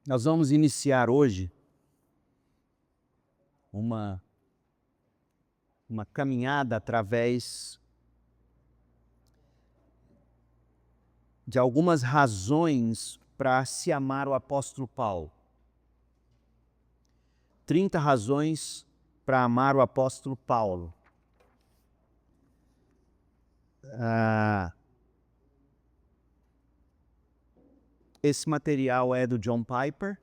Nós vamos iniciar hoje uma caminhada através de algumas razões para se amar o apóstolo Paulo. 30 razões para amar o apóstolo Paulo. Esse material é do John Piper.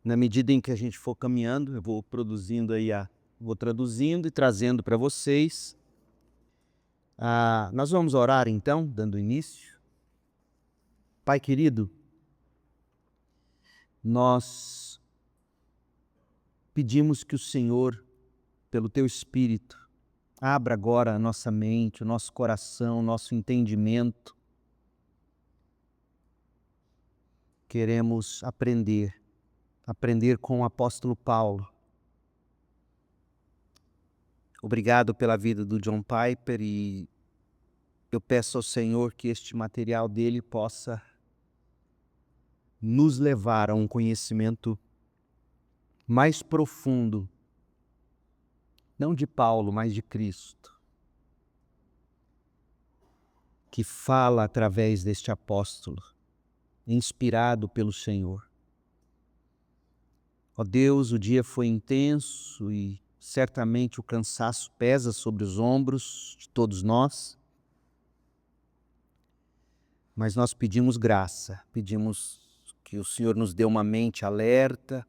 Na medida em que a gente for caminhando, eu vou produzindo aí, vou traduzindo e trazendo para vocês. Nós vamos orar então, dando início. Pai querido, nós pedimos que o Senhor, pelo Teu Espírito, abra agora a nossa mente, o nosso coração, o nosso entendimento. Queremos aprender com o apóstolo Paulo. Obrigado pela vida do John Piper e eu peço ao Senhor que este material dele possa nos levar a um conhecimento mais profundo, não de Paulo, mas de Cristo, que fala através deste apóstolo, inspirado pelo Senhor. Ó Deus, o dia foi intenso e certamente o cansaço pesa sobre os ombros de todos nós, mas nós pedimos graça, pedimos que o Senhor nos dê uma mente alerta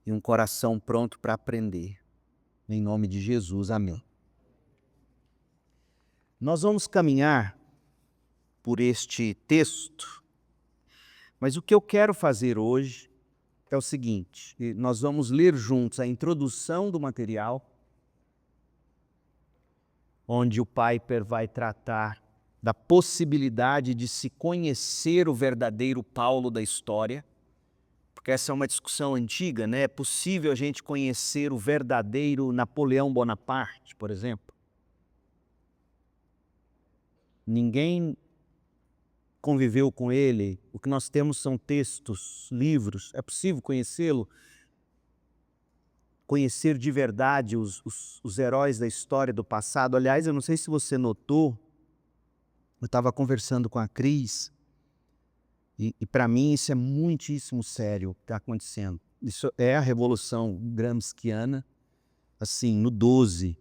e um coração pronto para aprender. Em nome de Jesus, amém. Nós vamos caminhar por este texto, mas o que eu quero fazer hoje é o seguinte: nós vamos ler juntos a introdução do material, onde o Piper vai tratar da possibilidade de se conhecer o verdadeiro Paulo da história, porque essa é uma discussão antiga, né? É possível a gente conhecer o verdadeiro Napoleão Bonaparte, por exemplo? Ninguém conviveu com ele, o que nós temos são textos, livros. É possível conhecê-lo? Conhecer de verdade os heróis da história do passado? Aliás, eu não sei se você notou, eu estava conversando com a Cris, e para mim isso é muitíssimo sério o que está acontecendo. Isso é a Revolução Gramsciana, assim, no 12.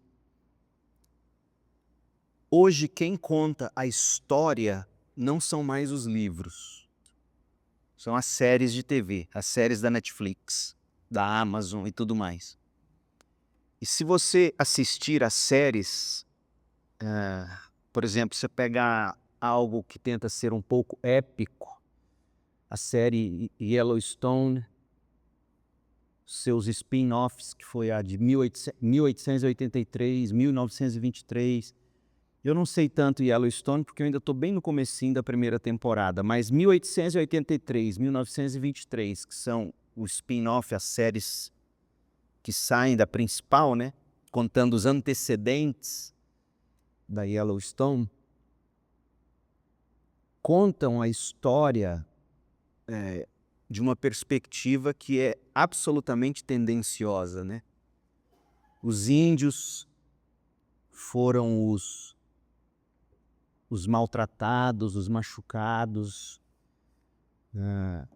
Hoje quem conta a história não são mais os livros, são as séries de TV, as séries da Netflix, da Amazon e tudo mais. E se você assistir às séries, por exemplo, você pegar algo que tenta ser um pouco épico, a série Yellowstone, seus spin-offs, que foi a de 1883, 1923, eu não sei tanto Yellowstone, porque eu ainda estou bem no comecinho da primeira temporada, mas 1883, 1923, que são o spin-off, as séries que saem da principal, né, contando os antecedentes da Yellowstone, contam a história de uma perspectiva que é absolutamente tendenciosa, né? Os índios foram os maltratados, os machucados,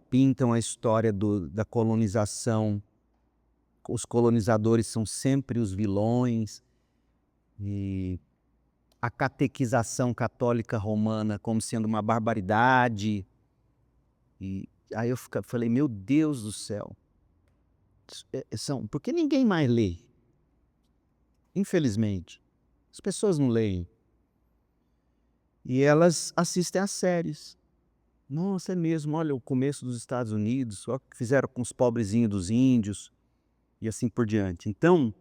pintam a história da colonização. Os colonizadores são sempre os vilões, e a catequização católica romana como sendo uma barbaridade. E aí eu falei, meu Deus do céu, porque ninguém mais lê. Infelizmente, as pessoas não leem. E elas assistem às séries. Nossa, é mesmo, olha o começo dos Estados Unidos, olha o que fizeram com os pobrezinhos dos índios, e assim por diante. Então,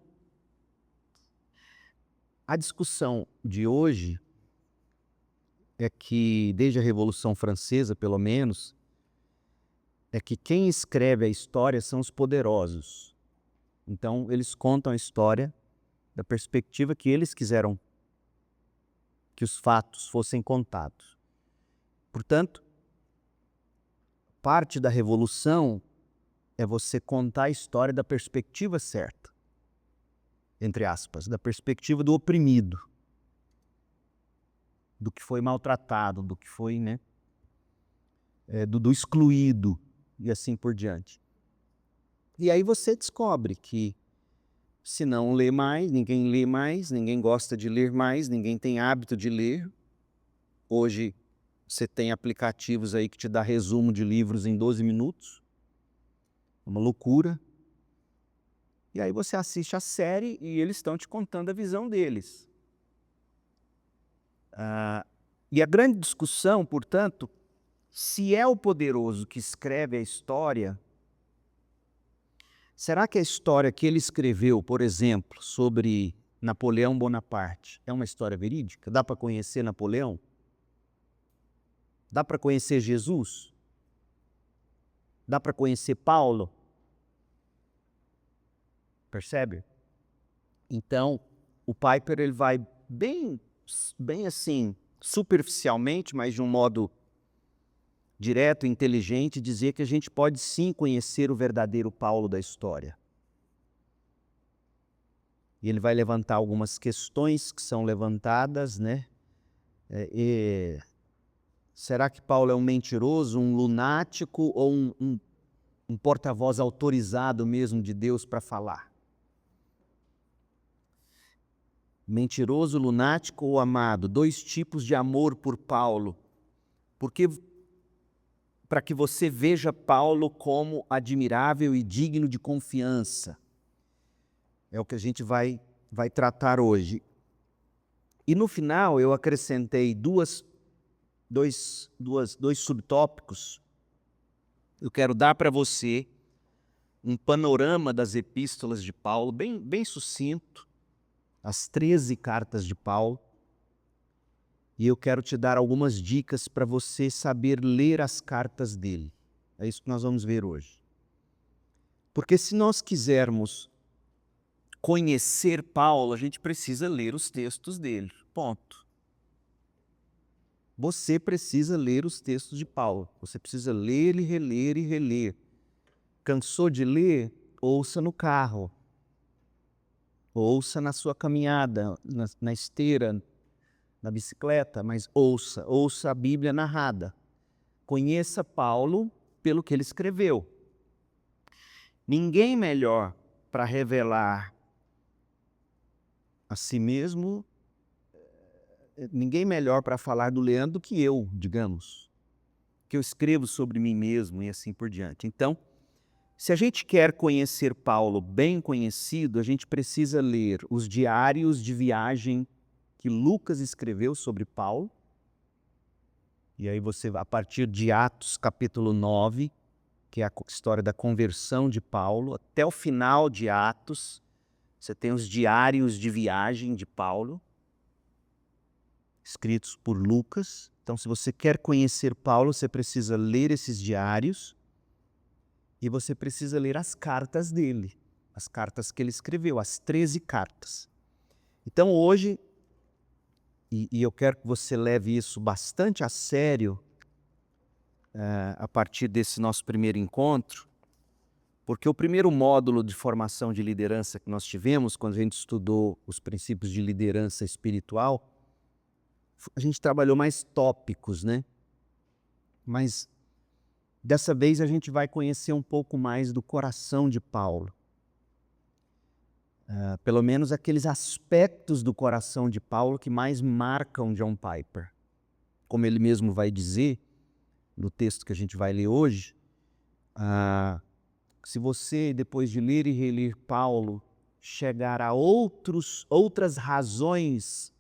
a discussão de hoje é que, desde a Revolução Francesa, pelo menos, é que quem escreve a história são os poderosos. Então, eles contam a história da perspectiva que eles quiseram que os fatos fossem contados. Portanto, parte da revolução é você contar a história da perspectiva certa, entre aspas, da perspectiva do oprimido, do que foi maltratado, do que foi, né, do excluído e assim por diante. E aí você descobre que se não lê mais, ninguém gosta de ler mais, ninguém tem hábito de ler. Hoje você tem aplicativos aí que te dá resumo de livros em 12 minutos. Uma loucura. E aí você assiste a série e eles estão te contando a visão deles. E a grande discussão, portanto, se é o poderoso que escreve a história, será que a história que ele escreveu, por exemplo, sobre Napoleão Bonaparte, é uma história verídica? Dá para conhecer Napoleão? Dá para conhecer Jesus? Dá para conhecer Paulo? Percebe? Então, o Piper ele vai bem assim, superficialmente, mas de um modo direto e inteligente, dizer que a gente pode sim conhecer o verdadeiro Paulo da história. E ele vai levantar algumas questões que são levantadas, né? Será que Paulo é um mentiroso, um lunático ou um porta-voz autorizado mesmo de Deus para falar? Mentiroso, lunático ou amado? 2 tipos de amor por Paulo. Porque para que você veja Paulo como admirável e digno de confiança. É o que a gente vai tratar hoje. E no final eu acrescentei dois subtópicos. Eu quero dar para você um panorama das epístolas de Paulo, bem sucinto, as 13 cartas de Paulo. E eu quero te dar algumas dicas para você saber ler as cartas dele. É isso que nós vamos ver hoje. Porque se nós quisermos conhecer Paulo, a gente precisa ler os textos dele. Ponto. Você precisa ler os textos de Paulo. Você precisa ler e reler e reler. Cansou de ler? Ouça no carro. Ouça na sua caminhada, na esteira, na bicicleta, mas ouça a Bíblia narrada. Conheça Paulo pelo que ele escreveu. Ninguém melhor para revelar a si mesmo, ninguém melhor para falar do Leandro do que eu, digamos. Que eu escrevo sobre mim mesmo e assim por diante. Então, se a gente quer conhecer Paulo bem conhecido, a gente precisa ler os diários de viagem que Lucas escreveu sobre Paulo. E aí você, a partir de Atos capítulo 9, que é a história da conversão de Paulo, até o final de Atos, você tem os diários de viagem de Paulo, escritos por Lucas. Então, se você quer conhecer Paulo, você precisa ler esses diários e você precisa ler as cartas dele, as cartas que ele escreveu, as 13 cartas. Então, hoje, e eu quero que você leve isso bastante a sério, a partir desse nosso primeiro encontro, porque o primeiro módulo de formação de liderança que nós tivemos, quando a gente estudou os princípios de liderança espiritual, a gente trabalhou mais tópicos, né? Mas dessa vez a gente vai conhecer um pouco mais do coração de Paulo. Pelo menos aqueles aspectos do coração de Paulo que mais marcam John Piper. Como ele mesmo vai dizer, no texto que a gente vai ler hoje, se você, depois de ler e reler Paulo, chegar a outras razões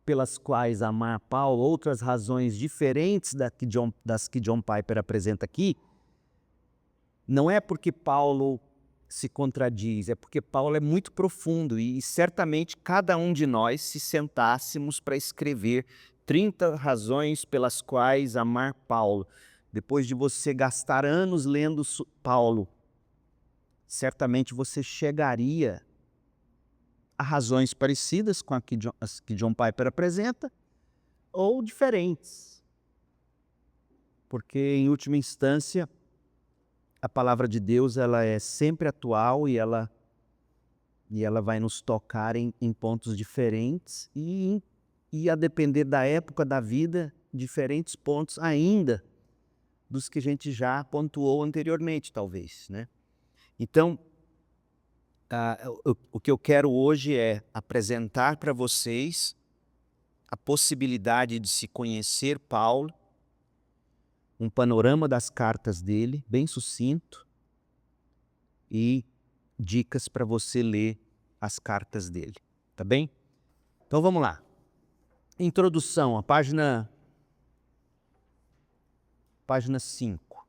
pelas quais amar Paulo, outras razões diferentes das que John Piper apresenta aqui, não é porque Paulo se contradiz, é porque Paulo é muito profundo e certamente cada um de nós, se sentássemos para escrever 30 razões pelas quais amar Paulo, depois de você gastar anos lendo Paulo, certamente você chegaria a razões parecidas com as que John Piper apresenta, ou diferentes. Porque, em última instância, a palavra de Deus ela é sempre atual e ela vai nos tocar em pontos diferentes e a depender da época da vida, diferentes pontos ainda dos que a gente já pontuou anteriormente, talvez, né? Então, o que eu quero hoje é apresentar para vocês a possibilidade de se conhecer Paulo, um panorama das cartas dele, bem sucinto, e dicas para você ler as cartas dele, tá bem? Então vamos lá. Introdução, a página 5.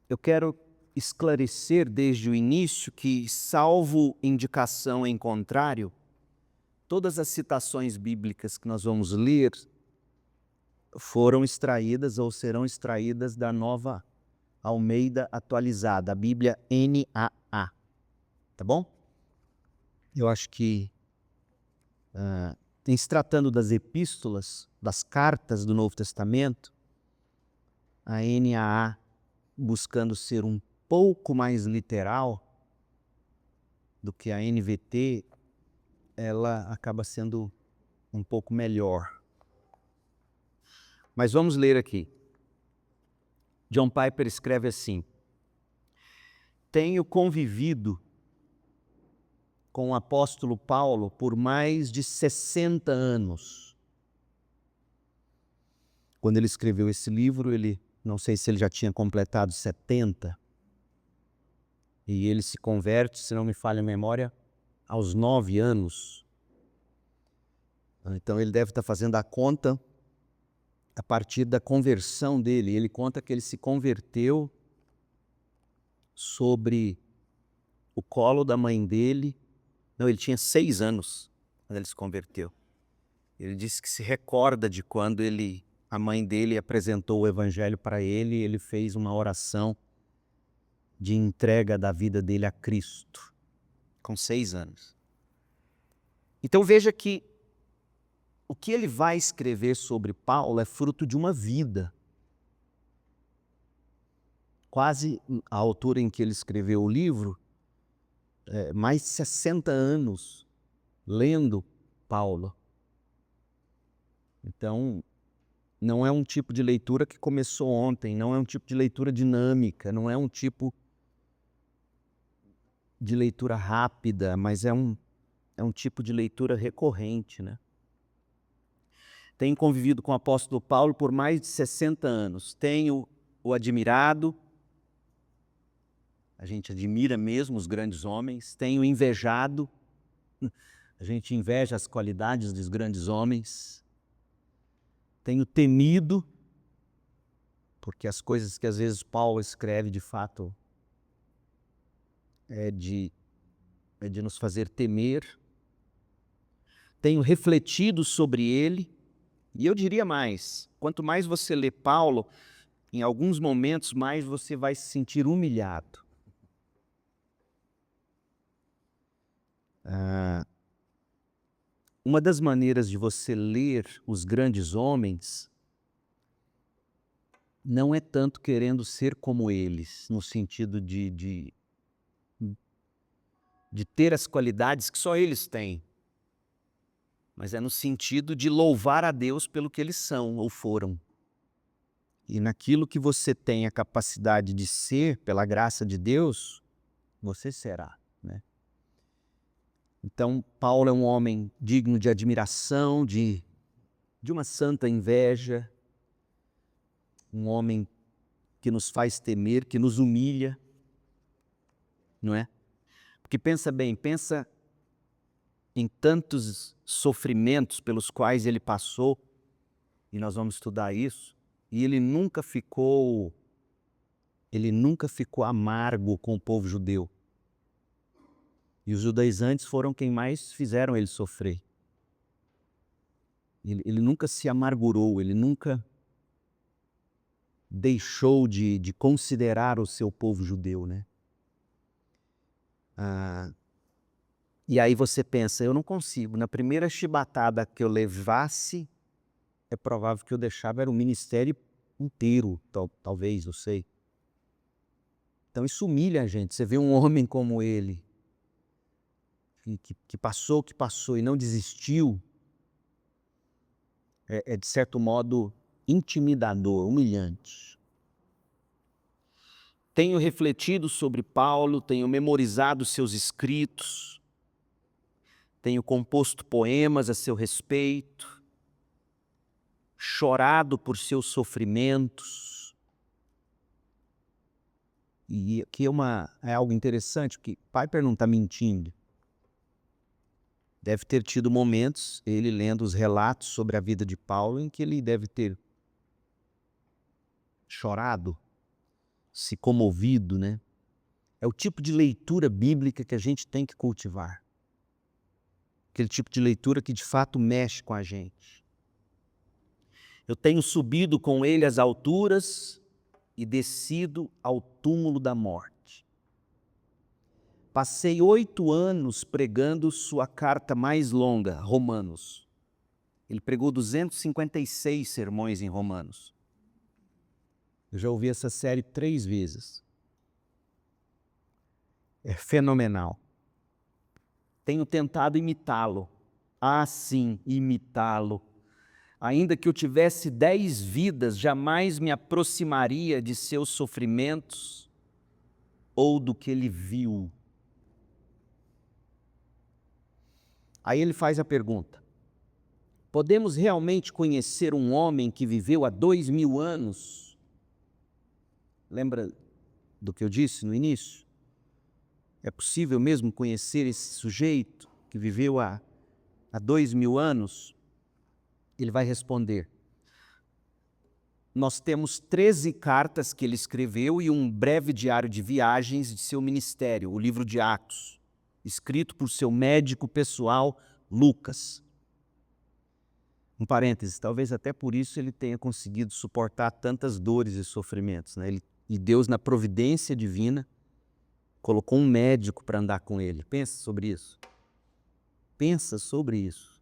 Eu quero esclarecer desde o início que, salvo indicação em contrário, todas as citações bíblicas que nós vamos ler foram extraídas ou serão extraídas da Nova Almeida Atualizada, a Bíblia NAA, tá bom? Eu acho que, em se tratando das epístolas, das cartas do Novo Testamento, a NAA, buscando ser um pouco mais literal do que a NVT, ela acaba sendo um pouco melhor. Mas vamos ler aqui. John Piper escreve assim: tenho convivido com o apóstolo Paulo por mais de 60 anos. Quando ele escreveu esse livro, não sei se ele já tinha completado 70, e ele se converte, se não me falha a memória, aos 9 anos. Então ele deve estar fazendo a conta a partir da conversão dele. Ele conta que ele se converteu sobre o colo da mãe dele. Não, ele tinha 6 anos quando ele se converteu. Ele disse que se recorda de quando a mãe dele apresentou o evangelho para ele, e ele fez uma oração de entrega da vida dele a Cristo, com 6 anos. Então veja que o que ele vai escrever sobre Paulo é fruto de uma vida. Quase a altura em que ele escreveu o livro, mais de 60 anos lendo Paulo. Então, não é um tipo de leitura que começou ontem, não é um tipo de leitura dinâmica, não é um tipo de leitura rápida, mas é um tipo de leitura recorrente, né? Tenho convivido com o apóstolo Paulo por mais de 60 anos. Tenho o admirado, a gente admira mesmo os grandes homens. Tenho invejado, a gente inveja as qualidades dos grandes homens. Tenho temido, porque as coisas que às vezes Paulo escreve, de fato, é de nos fazer temer. Tenho refletido sobre ele, e eu diria mais, quanto mais você lê Paulo, em alguns momentos mais você vai se sentir humilhado. Uma das maneiras de você ler os grandes homens não é tanto querendo ser como eles, no sentido de ter as qualidades que só eles têm, mas é no sentido de louvar a Deus pelo que eles são ou foram. E naquilo que você tem a capacidade de ser, pela graça de Deus, você será, né? Então, Paulo é um homem digno de admiração, de uma santa inveja, um homem que nos faz temer, que nos humilha, não é? Porque pensa bem, pensa em tantos sofrimentos pelos quais ele passou, e nós vamos estudar isso, e ele nunca ficou amargo com o povo judeu. E os judaizantes foram quem mais fizeram ele sofrer. Ele nunca se amargurou, ele nunca deixou de considerar o seu povo judeu, né? E aí você pensa, eu não consigo, na primeira chibatada que eu levasse, é provável que eu deixava era o ministério inteiro, talvez, não sei. Então isso humilha a gente. Você vê um homem como ele, que passou o que passou e não desistiu, é de certo modo intimidador, humilhante. Tenho refletido sobre Paulo, tenho memorizado seus escritos, tenho composto poemas a seu respeito, chorado por seus sofrimentos. E aqui é algo interessante, porque Piper não está mentindo. Deve ter tido momentos, ele lendo os relatos sobre a vida de Paulo, em que ele deve ter chorado, se comovido, né? É o tipo de leitura bíblica que a gente tem que cultivar. Aquele tipo de leitura que de fato mexe com a gente. Eu tenho subido com ele às alturas e descido ao túmulo da morte. Passei 8 anos pregando sua carta mais longa, Romanos. Ele pregou 256 sermões em Romanos. Eu já ouvi essa série 3 vezes. É fenomenal. Tenho tentado imitá-lo. Ah, sim, imitá-lo. Ainda que eu tivesse 10 vidas, jamais me aproximaria de seus sofrimentos ou do que ele viu. Aí ele faz a pergunta: podemos realmente conhecer um homem que viveu há 2000 anos? Lembra do que eu disse no início? É possível mesmo conhecer esse sujeito que viveu há 2000 anos? Ele vai responder: nós temos 13 cartas que ele escreveu e um breve diário de viagens de seu ministério, o livro de Atos, escrito por seu médico pessoal, Lucas. Um parêntese, talvez até por isso ele tenha conseguido suportar tantas dores e sofrimentos, né? E Deus, na providência divina, colocou um médico para andar com ele. Pensa sobre isso. Pensa sobre isso.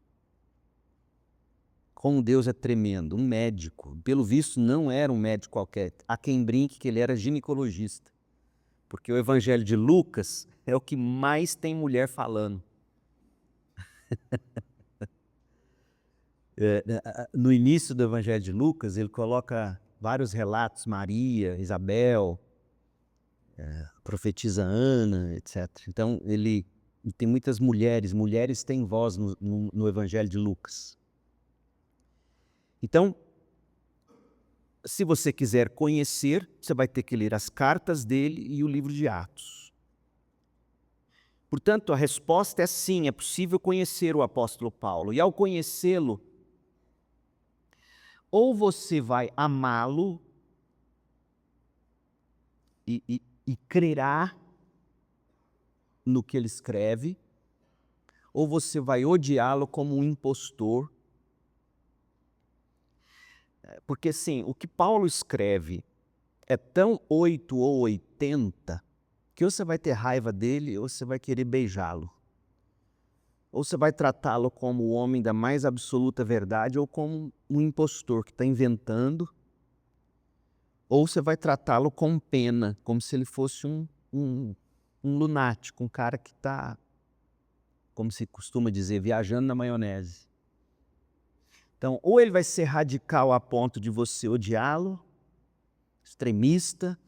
Como Deus é tremendo. Um médico, pelo visto, não era um médico qualquer. Há quem brinque que ele era ginecologista. Porque o evangelho de Lucas é o que mais tem mulher falando. No início do evangelho de Lucas, ele coloca vários relatos, Maria, Isabel, profetisa Ana, etc. Então, ele tem muitas mulheres têm voz no evangelho de Lucas. Então, se você quiser conhecer, você vai ter que ler as cartas dele e o livro de Atos. Portanto, a resposta é sim, é possível conhecer o apóstolo Paulo. E ao conhecê-lo, ou você vai amá-lo e crerá no que ele escreve, ou você vai odiá-lo como um impostor. Porque, assim, o que Paulo escreve é tão 8 ou 80 que ou você vai ter raiva dele ou você vai querer beijá-lo. Ou você vai tratá-lo como o homem da mais absoluta verdade ou como um impostor que está inventando, ou você vai tratá-lo com pena, como se ele fosse um lunático, um cara que está, como se costuma dizer, viajando na maionese. Então, ou ele vai ser radical a ponto de você odiá-lo, extremista,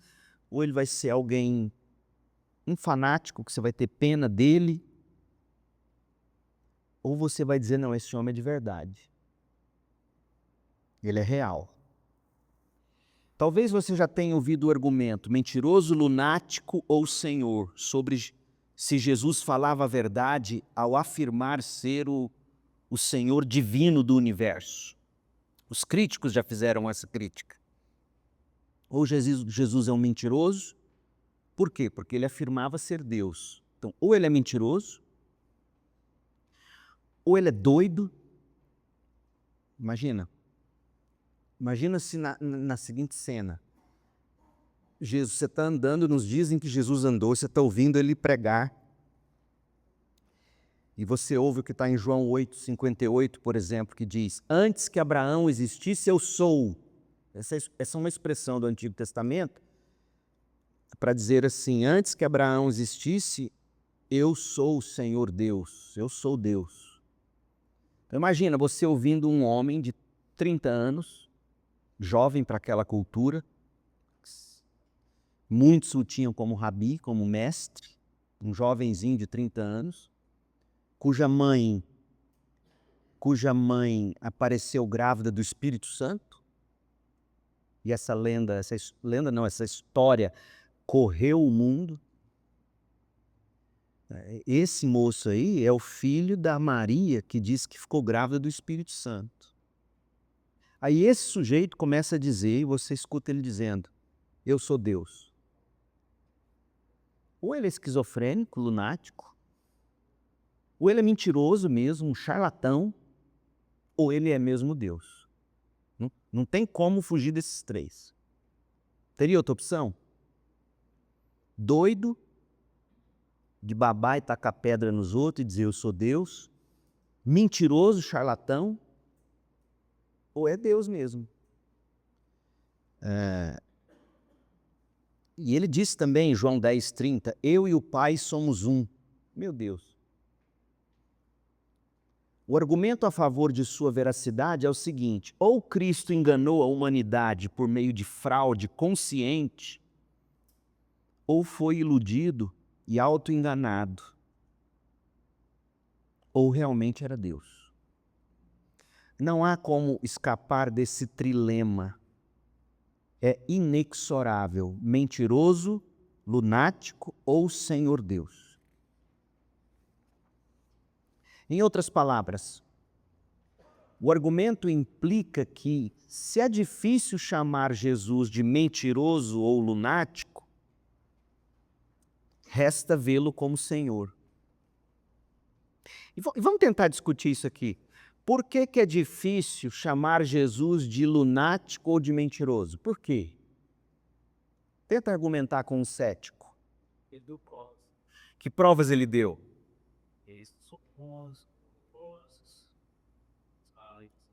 ou ele vai ser alguém, um fanático, que você vai ter pena dele, ou você vai dizer, não, esse homem é de verdade. Ele é real. Talvez você já tenha ouvido o argumento mentiroso, lunático ou senhor, sobre se Jesus falava a verdade ao afirmar ser o Senhor divino do universo. Os críticos já fizeram essa crítica. Ou Jesus é um mentiroso. Por quê? Porque ele afirmava ser Deus. Então, ou ele é mentiroso, ou ele é doido. Imagina se na seguinte cena, você está andando nos dias em que Jesus andou, você está ouvindo ele pregar, E você ouve o que está em João 8,58, por exemplo, que diz: antes que Abraão existisse, eu sou. Essa é uma expressão do Antigo Testamento para dizer assim: antes que Abraão existisse, eu sou o Senhor Deus, eu sou Deus. Então, imagina você ouvindo um homem de 30 anos, jovem para aquela cultura, muitos o tinham como rabi, como mestre, um jovenzinho de 30 anos, cuja mãe apareceu grávida do Espírito Santo, e essa história correu o mundo. Esse moço aí é o filho da Maria, que diz que ficou grávida do Espírito Santo. Aí esse sujeito começa a dizer, e você escuta ele dizendo: eu sou Deus. Ou ele é esquizofrênico, lunático, ou ele é mentiroso mesmo, um charlatão, ou ele é mesmo Deus. Não tem como fugir desses três. Teria outra opção? Doido, de babar e tacar pedra nos outros e dizer eu sou Deus, mentiroso, charlatão, ou é Deus mesmo. E ele disse também em João 10,30, eu e o Pai somos um. Meu Deus. O argumento a favor de sua veracidade é o seguinte: ou Cristo enganou a humanidade por meio de fraude consciente, ou foi iludido e auto-enganado, ou realmente era Deus. Não há como escapar desse trilema. É inexorável, mentiroso, lunático ou Senhor Deus. Em outras palavras, o argumento implica que, se é difícil chamar Jesus de mentiroso ou lunático, resta vê-lo como Senhor. E vamos tentar discutir isso aqui. Por que é difícil chamar Jesus de lunático ou de mentiroso? Por quê? Tenta argumentar com um cético. Ele deu provas. Que provas ele deu?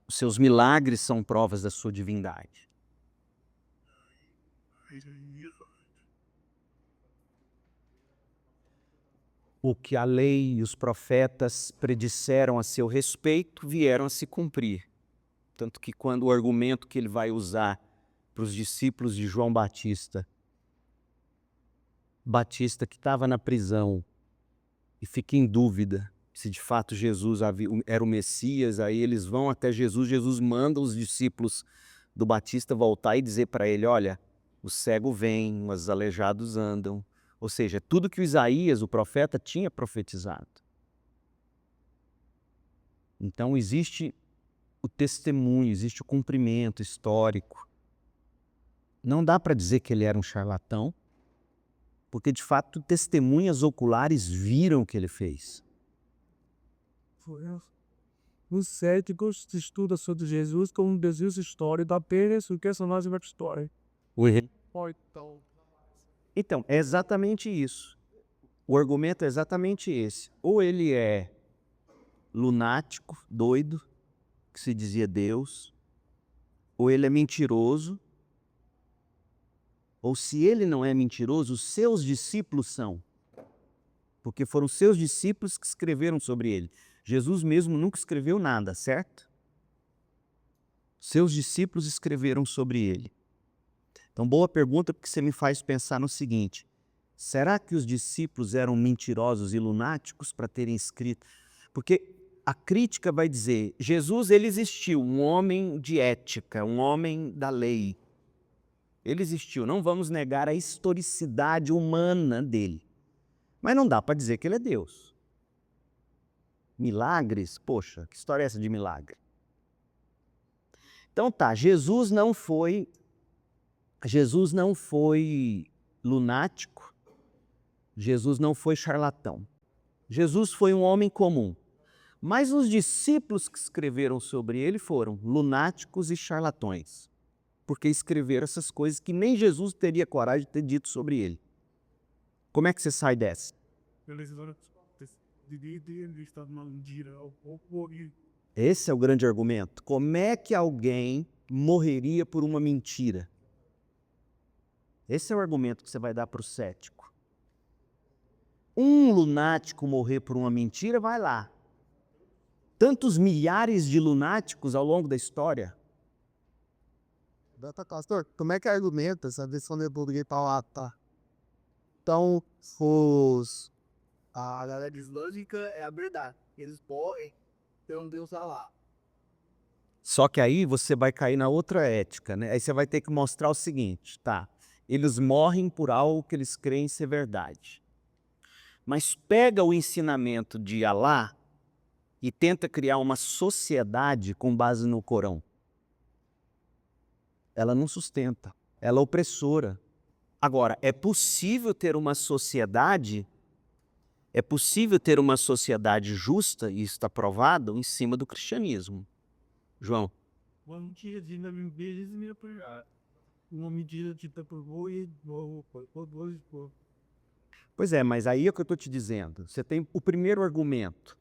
Os seus milagres são provas da sua divindade. O que a lei e os profetas predisseram a seu respeito vieram a se cumprir. Tanto que quando o argumento que ele vai usar para os discípulos de João Batista que estava na prisão e fica em dúvida se de fato Jesus era o Messias, aí eles vão até Jesus, Jesus manda os discípulos do Batista voltar e dizer para ele, olha, o cego vem, os aleijados andam. Ou seja, tudo que o Isaías, o profeta, tinha profetizado. Então existe o testemunho, existe o cumprimento histórico. Não dá para dizer que ele era um charlatão, porque de fato testemunhas oculares viram o que ele fez. Os céticos estudam sobre Jesus como um Deus histórico, apenas o personagem da história. Então, é exatamente isso. O argumento é exatamente esse. Ou ele é lunático, doido, que se dizia Deus, ou ele é mentiroso, ou se ele não é mentiroso, os seus discípulos são. Porque foram seus discípulos que escreveram sobre ele. Jesus mesmo nunca escreveu nada, certo? Seus discípulos escreveram sobre ele. Então, boa pergunta, porque você me faz pensar no seguinte: será que os discípulos eram mentirosos e lunáticos para terem escrito? Porque a crítica vai dizer, Jesus ele existiu, um homem de ética, um homem da lei. Ele existiu, não vamos negar a historicidade humana dele. Mas não dá para dizer que ele é Deus. Milagres? Poxa, que história é essa de milagre? Então tá, Jesus não foi lunático, Jesus não foi charlatão. Jesus foi um homem comum. Mas os discípulos que escreveram sobre ele foram lunáticos e charlatões, porque escreveram essas coisas que nem Jesus teria coragem de ter dito sobre ele. Como é que você sai dessa? Ele está numa mentira. Esse é o grande argumento. Como é que alguém morreria por uma mentira? Esse é o argumento que você vai dar para o cético. Um lunático morrer por uma mentira, vai lá. Tantos milhares de lunáticos ao longo da história. Pastor, como é que argumenta essa versão da República tá? Então, a galera islâmica é a verdade. Eles morrem, tem um Deus lá. Só que aí você vai cair na outra ética, né? Aí você vai ter que mostrar o seguinte, tá? Eles morrem por algo que eles creem ser verdade. Mas pega o ensinamento de Alá e tenta criar uma sociedade com base no Corão. Ela não sustenta, ela é opressora. Agora, é possível ter uma sociedade justa, e isso está provado, em cima do cristianismo. João. Uma mentira de na vezes me apoiar. Uma mentira de tapou e Pois é, mas aí é o que eu estou te dizendo. Você tem o primeiro argumento.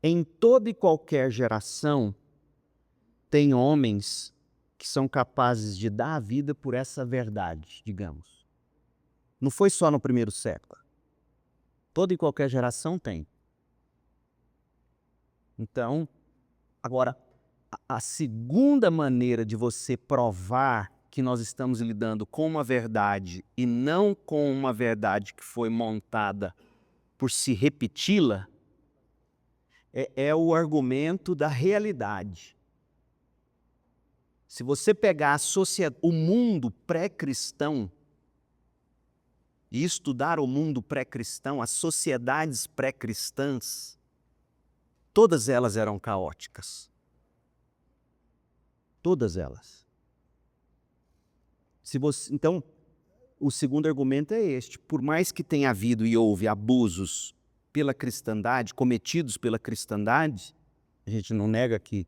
Em toda e qualquer geração, tem homens que são capazes de dar a vida por essa verdade, digamos. Não foi só no primeiro século. Toda e qualquer geração tem. Então, agora, a segunda maneira de você provar que nós estamos lidando com uma verdade e não com uma verdade que foi montada por se repeti-la, é o argumento da realidade. Se você pegar o mundo pré-cristão e estudar o mundo pré-cristão, as sociedades pré-cristãs, todas elas eram caóticas. Todas elas. Então, o segundo argumento é este. Por mais que tenha havido e houve abusos pela cristandade, cometidos pela cristandade, a gente não nega que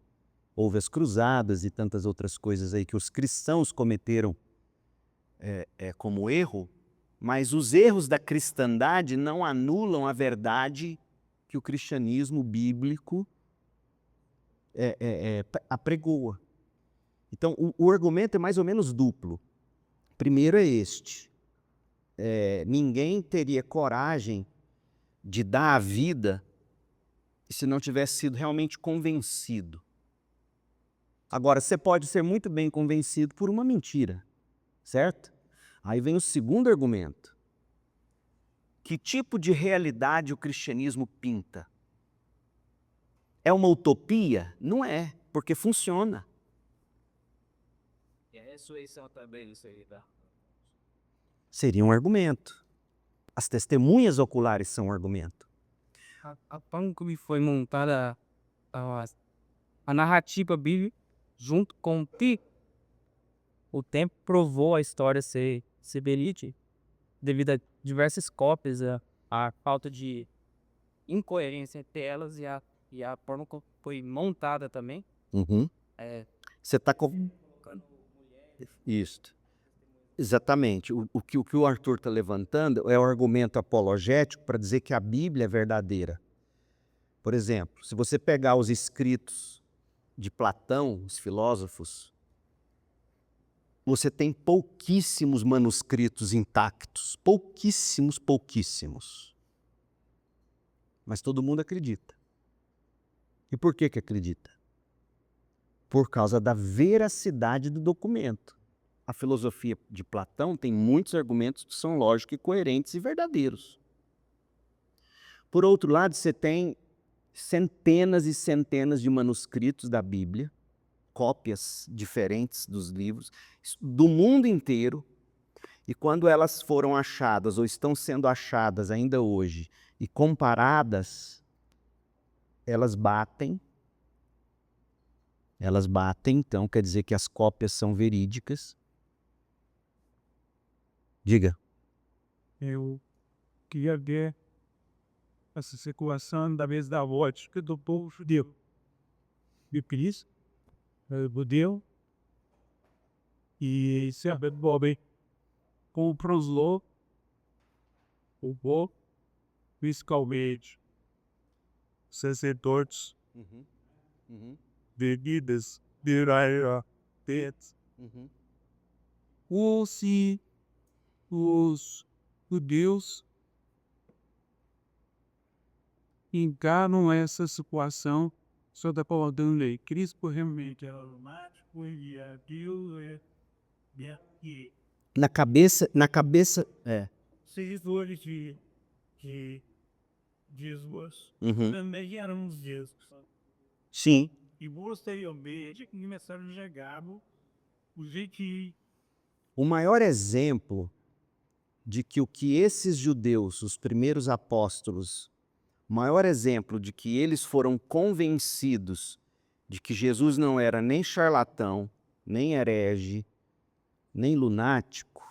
houve as cruzadas e tantas outras coisas aí que os cristãos cometeram como erro, mas os erros da cristandade não anulam a verdade que o cristianismo bíblico apregoa. Então, o argumento é mais ou menos duplo. Primeiro é este. Ninguém teria coragem de dar a vida se não tivesse sido realmente convencido. Agora, você pode ser muito bem convencido por uma mentira, certo? Aí vem o segundo argumento. Que tipo de realidade o cristianismo pinta? É uma utopia? Não é, porque funciona. E a ressurreição também, isso aí, tá? Seria um argumento. As testemunhas oculares são um argumento. A forma como foi montada a narrativa bíblica junto com o tempo provou a história ser verídica devido a diversas cópias, a falta de incoerência entre elas e a forma como foi montada também. Uhum. Você está com... Isso. Exatamente. O que o Arthur está levantando é o argumento apologético para dizer que a Bíblia é verdadeira. Por exemplo, se você pegar os escritos de Platão, os filósofos, você tem pouquíssimos manuscritos intactos. Pouquíssimos. Mas todo mundo acredita. E por que acredita? Por causa da veracidade do documento. A filosofia de Platão tem muitos argumentos que são lógicos e coerentes e verdadeiros. Por outro lado, você tem centenas e centenas de manuscritos da Bíblia, cópias diferentes dos livros, do mundo inteiro, e quando elas foram achadas ou estão sendo achadas ainda hoje e comparadas, elas batem, então quer dizer que as cópias são verídicas. Diga. Eu queria ver essa circulação da vez da vodka do povo judeu. De Cristo, judeu, e sempre bobem com o proslô, o povo, fiscalmente. sacerdotes, Uhum. Uhum. bebidas, biraira, pets. Uhum. Ou se os judeus encaram essa situação, só está colocando aí, Cristo realmente é automático e é Deus, e Na cabeça, é. seguidores de Jesus Uhum. também eram Jesus. Sim. E posteriormente começaram a chegar os gentios. O maior exemplo de que o que esses judeus, os primeiros apóstolos, o maior exemplo de que eles foram convencidos de que Jesus não era nem charlatão, nem herege, nem lunático,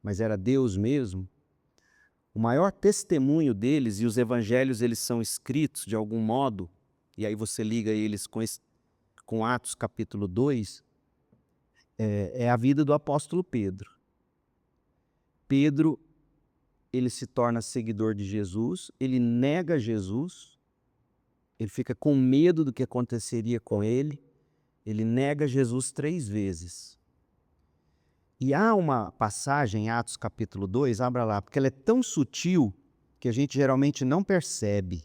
mas era Deus mesmo. O maior testemunho deles, e os evangelhos eles são escritos de algum modo, e aí você liga eles com Atos capítulo 2, é a vida do apóstolo Pedro. Pedro, ele se torna seguidor de Jesus, ele nega Jesus, ele fica com medo do que aconteceria com ele nega Jesus 3 vezes. E há uma passagem em Atos capítulo 2, abra lá, porque ela é tão sutil que a gente geralmente não percebe.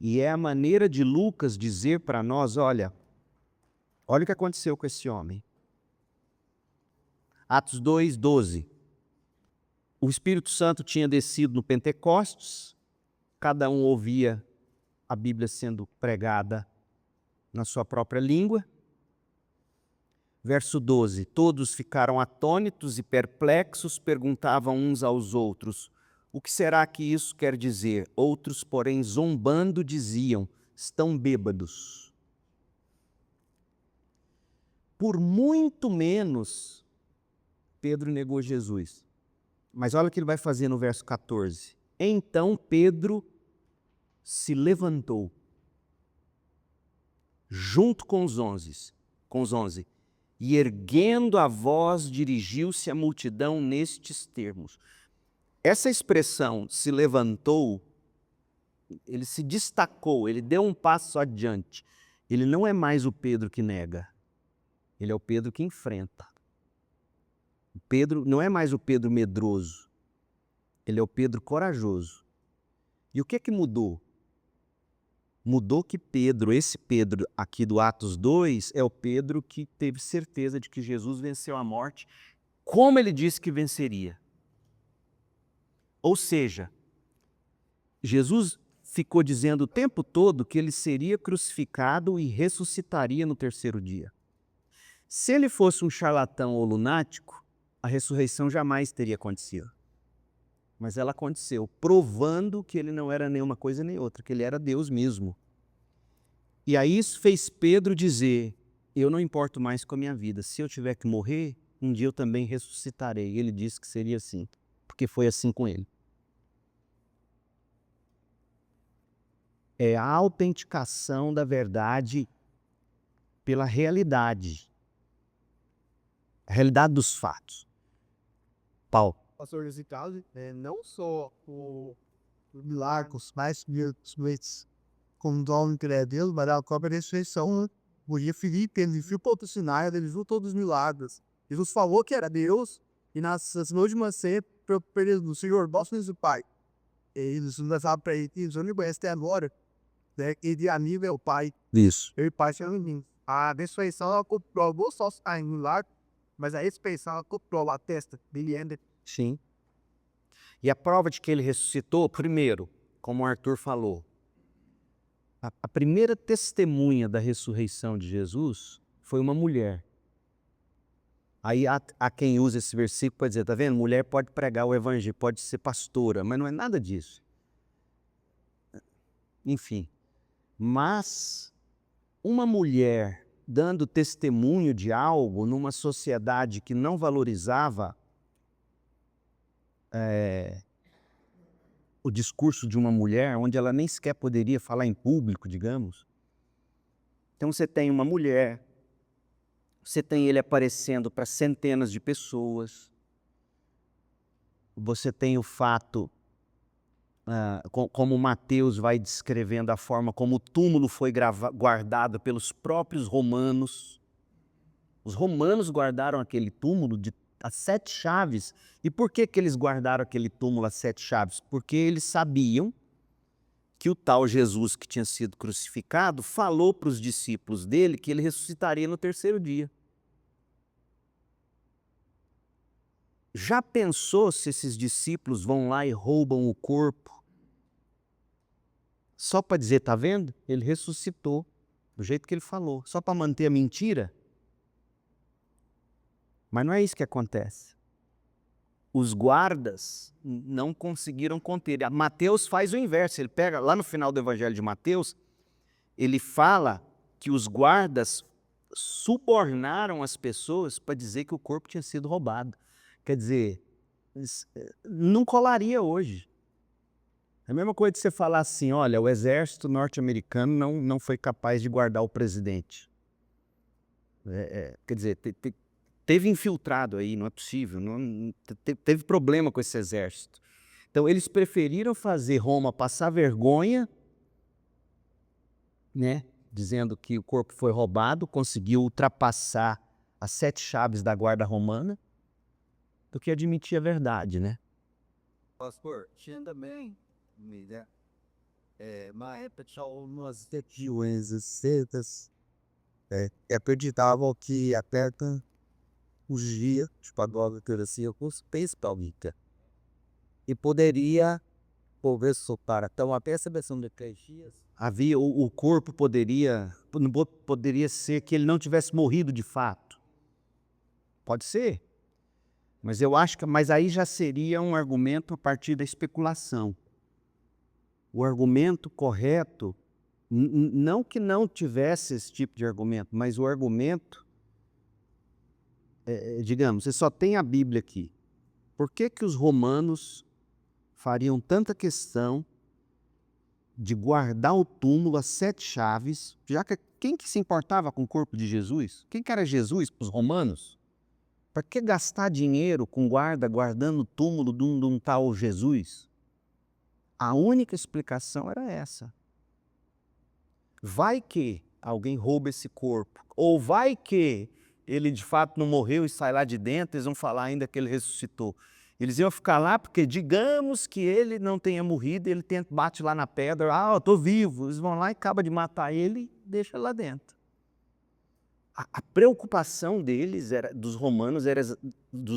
E é a maneira de Lucas dizer para nós, olha o que aconteceu com esse homem. Atos 2, 12. O Espírito Santo tinha descido no Pentecostes, cada um ouvia a Bíblia sendo pregada na sua própria língua. Verso 12, todos ficaram atônitos e perplexos, perguntavam uns aos outros, o que será que isso quer dizer? Outros, porém, zombando, diziam, estão bêbados. Por muito menos, Pedro negou Jesus. Mas olha o que ele vai fazer no verso 14. Então Pedro se levantou, junto com os 11, e erguendo a voz, dirigiu-se à multidão nestes termos. Essa expressão, se levantou, ele se destacou, ele deu um passo adiante. Ele não é mais o Pedro que nega, ele é o Pedro que enfrenta. O Pedro não é mais o Pedro medroso, ele é o Pedro corajoso. E o que é que mudou? Mudou que Pedro, esse Pedro aqui do Atos 2, é o Pedro que teve certeza de que Jesus venceu a morte, como ele disse que venceria. Ou seja, Jesus ficou dizendo o tempo todo que ele seria crucificado e ressuscitaria no terceiro dia. Se ele fosse um charlatão ou lunático, a ressurreição jamais teria acontecido. Mas ela aconteceu, provando que ele não era nenhuma coisa nem outra, que ele era Deus mesmo. E aí isso fez Pedro dizer, eu não importo mais com a minha vida, se eu tiver que morrer, um dia eu também ressuscitarei. E ele disse que seria assim, porque foi assim com ele. É a autenticação da verdade pela realidade. A realidade dos fatos. Paulo. Pastor, nesse caso, não só os milagres mais feitos com dom que é Deus, mas a própria ressurreição, né? Porque Filipe, ele viu para outro sinais, ele viu todos os milagres. Jesus falou que era Deus, e nas últimas cenas, o Senhor, nosso Deus e Pai. E eles não falaram para ele, eles não me conhecem até agora, né? Ele amigo é o Pai. Isso. Eu e o Pai são unidos. A ressurreição, ela comprovou só em milagre, mas a ressurreição, ela comprova a testa dele ainda. Sim. E a prova de que ele ressuscitou, primeiro, como o Arthur falou, a primeira testemunha da ressurreição de Jesus foi uma mulher. Aí há quem usa esse versículo para dizer, tá vendo? Mulher pode pregar o evangelho, pode ser pastora, mas não é nada disso. Enfim. Mas uma mulher dando testemunho de algo numa sociedade que não valorizava o discurso de uma mulher, onde ela nem sequer poderia falar em público, digamos. Então você tem uma mulher, você tem ele aparecendo para centenas de pessoas, você tem o fato como Mateus vai descrevendo a forma como o túmulo foi guardado pelos próprios romanos. Os romanos guardaram aquele túmulo as 7 chaves. E por que eles guardaram aquele túmulo às 7 chaves? Porque eles sabiam que o tal Jesus que tinha sido crucificado falou para os discípulos dele que ele ressuscitaria no 3º dia. Já pensou se esses discípulos vão lá e roubam o corpo? Só para dizer, tá vendo? Ele ressuscitou, do jeito que ele falou. Só para manter a mentira? Mas não é isso que acontece. Os guardas não conseguiram conter. Mateus faz o inverso. Ele pega, lá no final do Evangelho de Mateus, ele fala que os guardas subornaram as pessoas para dizer que o corpo tinha sido roubado. Quer dizer, não colaria hoje. É a mesma coisa de você falar assim, olha, o exército norte-americano não foi capaz de guardar o presidente. Quer dizer, teve infiltrado aí, não é possível, teve problema com esse exército. Então eles preferiram fazer Roma passar vergonha, né, dizendo que o corpo foi roubado, conseguiu ultrapassar as 7 chaves da guarda romana, do que admitir a verdade, né? Pastor, tinha também, né? Mas pessoal, umas regiões setas, acreditavam que a perna fugia, tipo agora que assim, com os pés palmita. E poderia para então a percepção de 3 dias. Havia o corpo poderia ser que ele não tivesse morrido de fato. Pode ser. Mas eu acho que aí já seria um argumento a partir da especulação. O argumento correto, não que não tivesse esse tipo de argumento, mas o argumento, digamos, você só tem a Bíblia aqui. Por que os romanos fariam tanta questão de guardar o túmulo às 7 chaves, já que quem que se importava com o corpo de Jesus? Quem que era Jesus para os romanos? Para que gastar dinheiro com guardando o túmulo de um tal Jesus? A única explicação era essa. Vai que alguém rouba esse corpo, ou vai que ele de fato não morreu e sai lá de dentro, eles vão falar ainda que ele ressuscitou. Eles iam ficar lá porque digamos que ele não tenha morrido, ele bate lá na pedra, eu estou vivo. Eles vão lá e acabam de matar ele e deixam lá dentro. A preocupação deles dos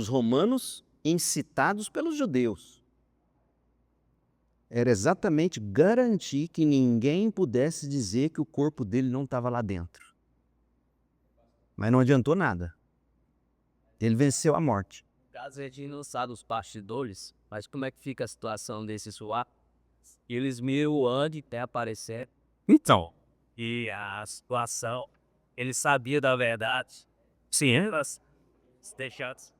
romanos incitados pelos judeus. Era exatamente garantir que ninguém pudesse dizer que o corpo dele não estava lá dentro. Mas não adiantou nada. Ele venceu a morte. No caso, a gente não sabe os bastidores, mas como é que fica a situação desse swap? Eles miram antes até aparecer. Então, e a situação, ele sabia da verdade. Sim, elas deixadas.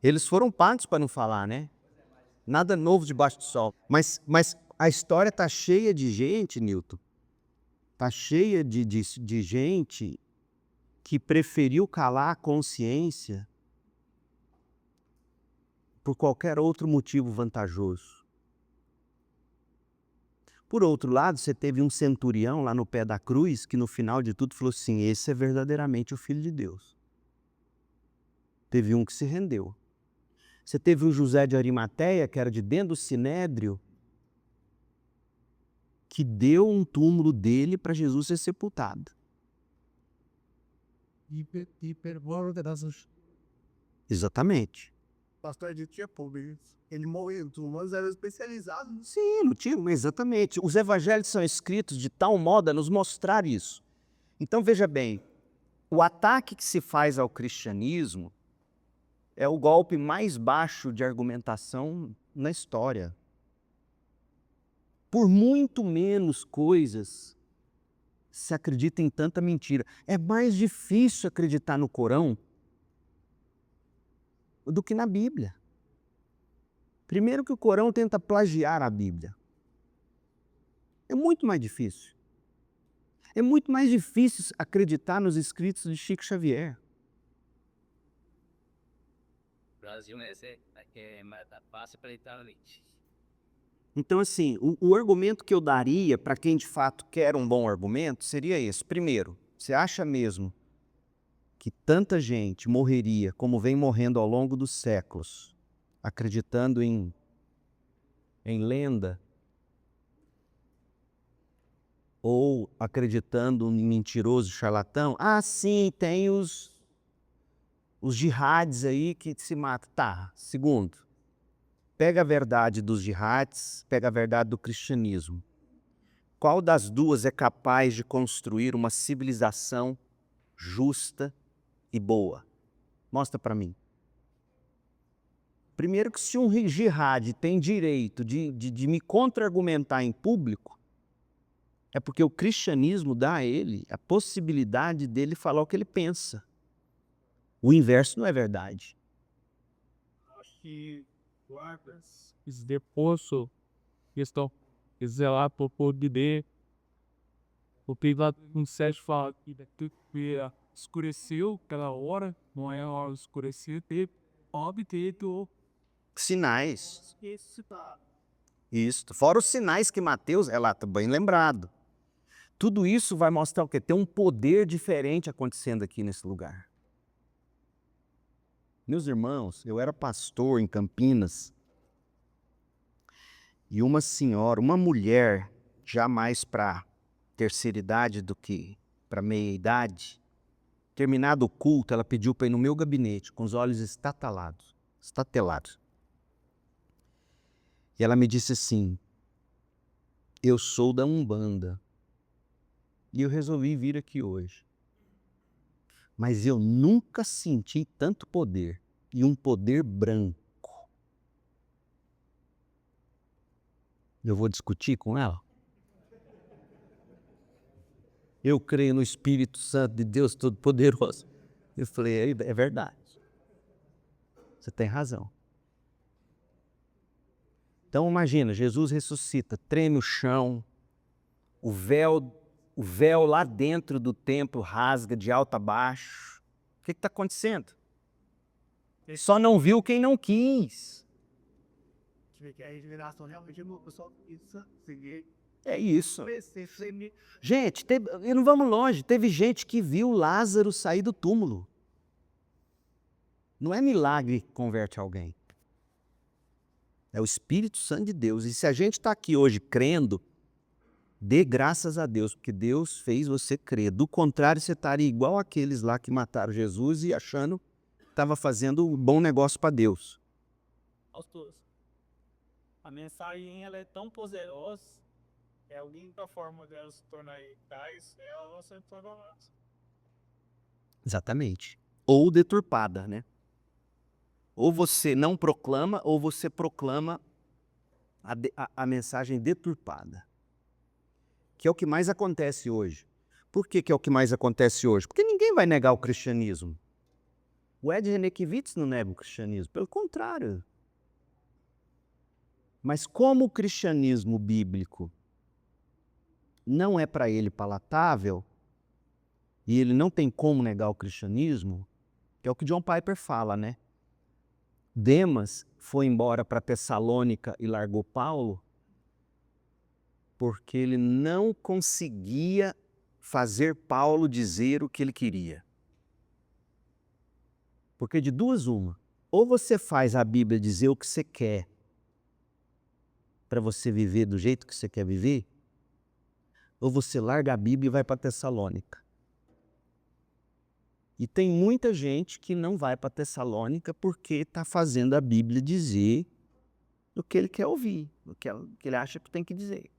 Eles foram pagos para não falar, né? Nada novo debaixo do sol. Mas a história está cheia de gente, Newton. Está cheia de gente que preferiu calar a consciência por qualquer outro motivo vantajoso. Por outro lado, você teve um centurião lá no pé da cruz que no final de tudo falou assim, esse é verdadeiramente o Filho de Deus. Teve um que se rendeu. Você teve o José de Arimateia, que era de dentro do Sinédrio, que deu um túmulo dele para Jesus ser sepultado. Exatamente. Pastor Edith tinha público. Ele morreu, mas era especializado. Sim, não tinha, exatamente. Os evangelhos são escritos de tal modo a nos mostrar isso. Então, veja bem, o ataque que se faz ao cristianismo é o golpe mais baixo de argumentação na história. Por muito menos coisas se acredita em tanta mentira. É mais difícil acreditar no Corão do que na Bíblia. Primeiro que o Corão tenta plagiar a Bíblia. É muito mais difícil. É muito mais difícil acreditar nos escritos de Chico Xavier. O Brasil é mais fácil para ele estar ali. Então, assim, o argumento que eu daria para quem de fato quer um bom argumento seria esse. Primeiro, você acha mesmo que tanta gente morreria como vem morrendo ao longo dos séculos, acreditando em lenda ou acreditando em mentiroso charlatão? Ah, sim, tem os jihads aí que se matam. Tá, segundo, pega a verdade dos jihads, pega a verdade do cristianismo. Qual das duas é capaz de construir uma civilização justa e boa? Mostra para mim. Primeiro que se um jihad tem direito de me contra-argumentar em público, é porque o cristianismo dá a ele a possibilidade dele falar o que ele pensa. O inverso não é verdade. Acho que esse depoço, questão, zelar por poder, porque lá no 7 fala que escureceu aquela hora, não é a hora de escurecer, teve obtido Sinais. Isso. Fora os sinais que Mateus relata, bem lembrado. Tudo isso vai mostrar o quê? Tem um poder diferente acontecendo aqui nesse lugar. Meus irmãos, eu era pastor em Campinas e uma senhora, uma mulher, já mais para terceira idade do que para meia idade, terminado o culto, ela pediu para ir no meu gabinete com os olhos estatelados. E ela me disse assim: eu sou da Umbanda e eu resolvi vir aqui hoje. Mas eu nunca senti tanto poder, e um poder branco. Eu vou discutir com ela? Eu creio no Espírito Santo de Deus Todo-Poderoso. Eu falei, é verdade. Você tem razão. Então imagina, Jesus ressuscita, treme o chão, o véu lá dentro do templo rasga de alto a baixo. O que está acontecendo? Ele só não viu quem não quis. É isso. Gente, e não vamos longe, teve gente que viu Lázaro sair do túmulo. Não é milagre que converte alguém. É o Espírito Santo de Deus. E se a gente está aqui hoje crendo, dê graças a Deus, porque Deus fez você crer. Do contrário, você estaria igual aqueles lá que mataram Jesus e achando que estava fazendo um bom negócio para Deus. A mensagem ela é tão poderosa que a única forma dela se tornar eficaz é ela ser tornada. Exatamente. Ou deturpada, né? Ou você não proclama, ou você proclama a mensagem deturpada. Que é o que mais acontece hoje. Por que é o que mais acontece hoje? Porque ninguém vai negar o cristianismo. O Ed Renekiewicz não nega o cristianismo, pelo contrário. Mas como o cristianismo bíblico não é para ele palatável, e ele não tem como negar o cristianismo, que é o que John Piper fala, né? Demas foi embora para Tessalônica e largou Paulo porque ele não conseguia fazer Paulo dizer o que ele queria. Porque de duas uma, ou você faz a Bíblia dizer o que você quer para você viver do jeito que você quer viver, ou você larga a Bíblia e vai para Tessalônica. E tem muita gente que não vai para Tessalônica porque está fazendo a Bíblia dizer o que ele quer ouvir, o que ele acha que tem que dizer.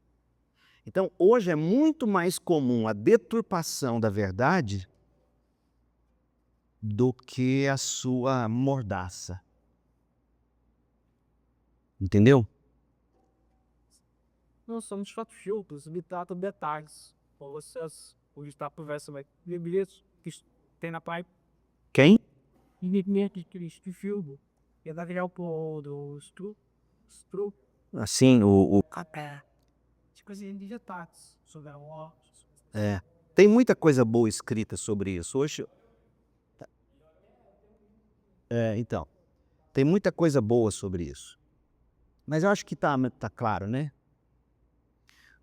Então, hoje é muito mais comum a deturpação da verdade do que a sua mordaça. Entendeu? Nós somos fatos filtros, habitados detalhes. Ou vocês, o está por verso, mas bilhetes que tem na pai. Quem? Independente de Cristo, filme. E da virar o pô do Stru. Assim, De coisinhas de detalhes. Sobre a morte. tem muita coisa boa escrita sobre isso. Hoje, então, tem muita coisa boa sobre isso. Mas eu acho que tá claro, né?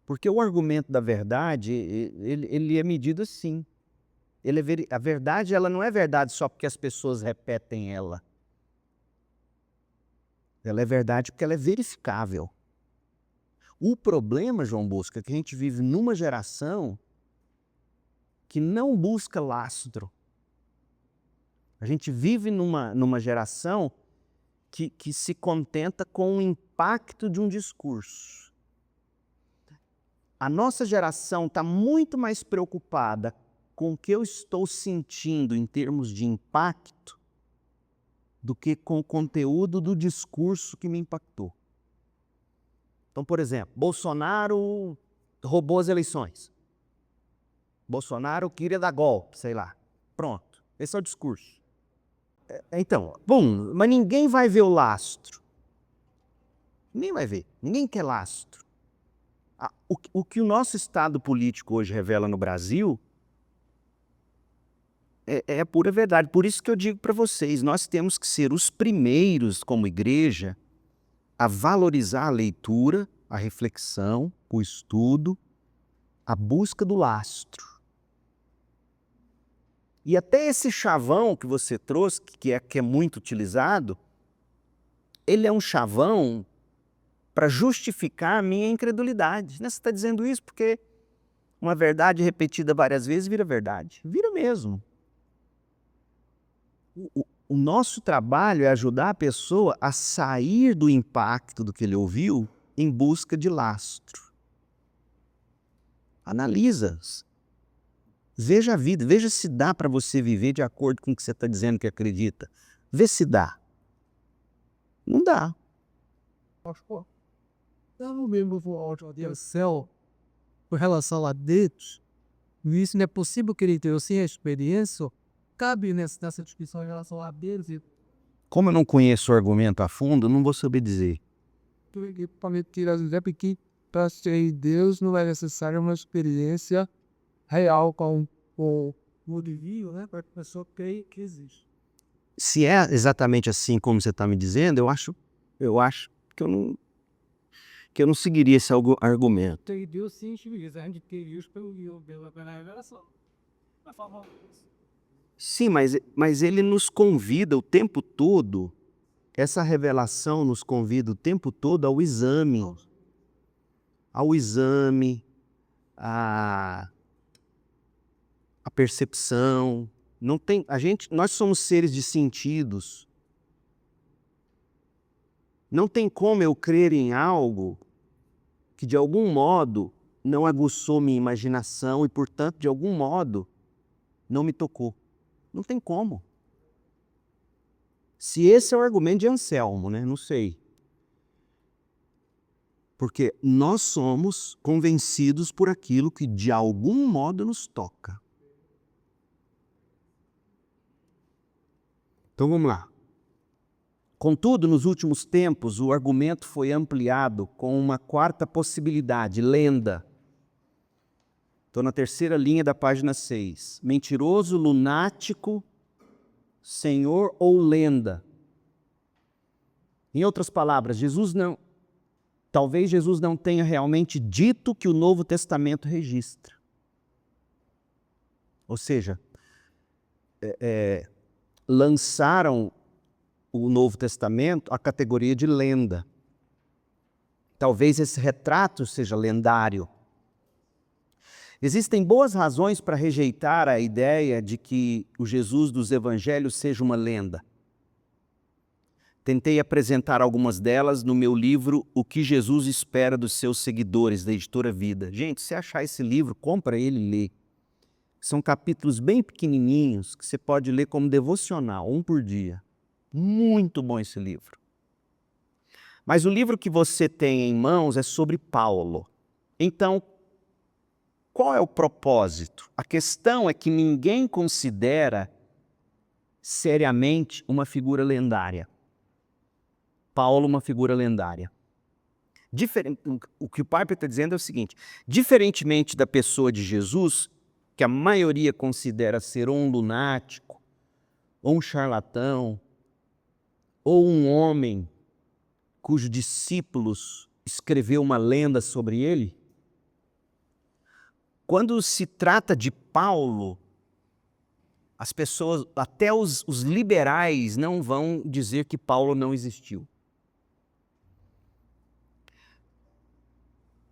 Porque o argumento da verdade, ele é medido assim. A verdade, ela não é verdade só porque as pessoas repetem ela. Ela é verdade porque ela é verificável. O problema, João Bosco, é que a gente vive numa geração que não busca lastro. A gente vive numa geração que se contenta com o impacto de um discurso. A nossa geração está muito mais preocupada com o que eu estou sentindo em termos de impacto do que com o conteúdo do discurso que me impactou. Então, por exemplo, Bolsonaro roubou as eleições. Bolsonaro queria dar golpe, sei lá. Pronto, esse é o discurso. Então, bom, mas ninguém vai ver o lastro. Ninguém vai ver, ninguém quer lastro. O que o nosso estado político hoje revela no Brasil é a pura verdade. Por isso que eu digo para vocês, nós temos que ser os primeiros, como igreja, a valorizar a leitura, a reflexão, o estudo, a busca do lastro. E até esse chavão que você trouxe, que é muito utilizado, ele é um chavão para justificar a minha incredulidade. Você está dizendo isso porque uma verdade repetida várias vezes vira verdade. Vira mesmo. O nosso trabalho é ajudar a pessoa a sair do impacto do que ele ouviu em busca de lastro. Analisa. Veja a vida, veja se dá para você viver de acordo com o que você está dizendo que acredita. Vê se dá. Não dá. Não mesmo vou ao céu com relação a Deus, isso não é possível que ele tenha sem a experiência, cabe nessa discussão em relação a Deus e Como eu não conheço o argumento a fundo, não vou saber dizer. para me tirar do exemplo que para ser Deus não é necessário uma experiência real com o divino, né? Para a pessoa crer que existe. Se é exatamente assim como você está me dizendo, eu acho que eu não seguiria esse argumento. Tem Deus sim, a gente tem Deus pela revelação. Sim, mas ele nos convida o tempo todo, essa revelação nos convida o tempo todo ao exame, à percepção. Não tem, nós somos seres de sentidos. Não tem como eu crer em algo que de algum modo não aguçou minha imaginação e, portanto, de algum modo não me tocou. Não tem como. Se esse é o argumento de Anselmo, né? Não sei. Porque nós somos convencidos por aquilo que de algum modo nos toca. Então vamos lá. Contudo, nos últimos tempos, o argumento foi ampliado com uma quarta possibilidade, lenda. Estou na terceira linha da página 6. Mentiroso, lunático, senhor ou lenda. Em outras palavras, talvez Jesus não tenha realmente dito que o Novo Testamento registra. Ou seja, lançaram o Novo Testamento à categoria de lenda. Talvez esse retrato seja lendário. Existem boas razões para rejeitar a ideia de que o Jesus dos Evangelhos seja uma lenda. Tentei apresentar algumas delas no meu livro O que Jesus espera dos seus seguidores, da editora Vida. Gente, se achar esse livro, compra ele e lê. São capítulos bem pequenininhos que você pode ler como devocional, um por dia. Muito bom esse livro. Mas o livro que você tem em mãos é sobre Paulo. Então, qual é o propósito? A questão é que ninguém considera seriamente uma figura lendária. Paulo, uma figura lendária. O que o Piper está dizendo é o seguinte: diferentemente da pessoa de Jesus, que a maioria considera ser um lunático, ou um charlatão, ou um homem cujos discípulos escreveu uma lenda sobre ele? Quando se trata de Paulo, as pessoas, até os liberais, não vão dizer que Paulo não existiu.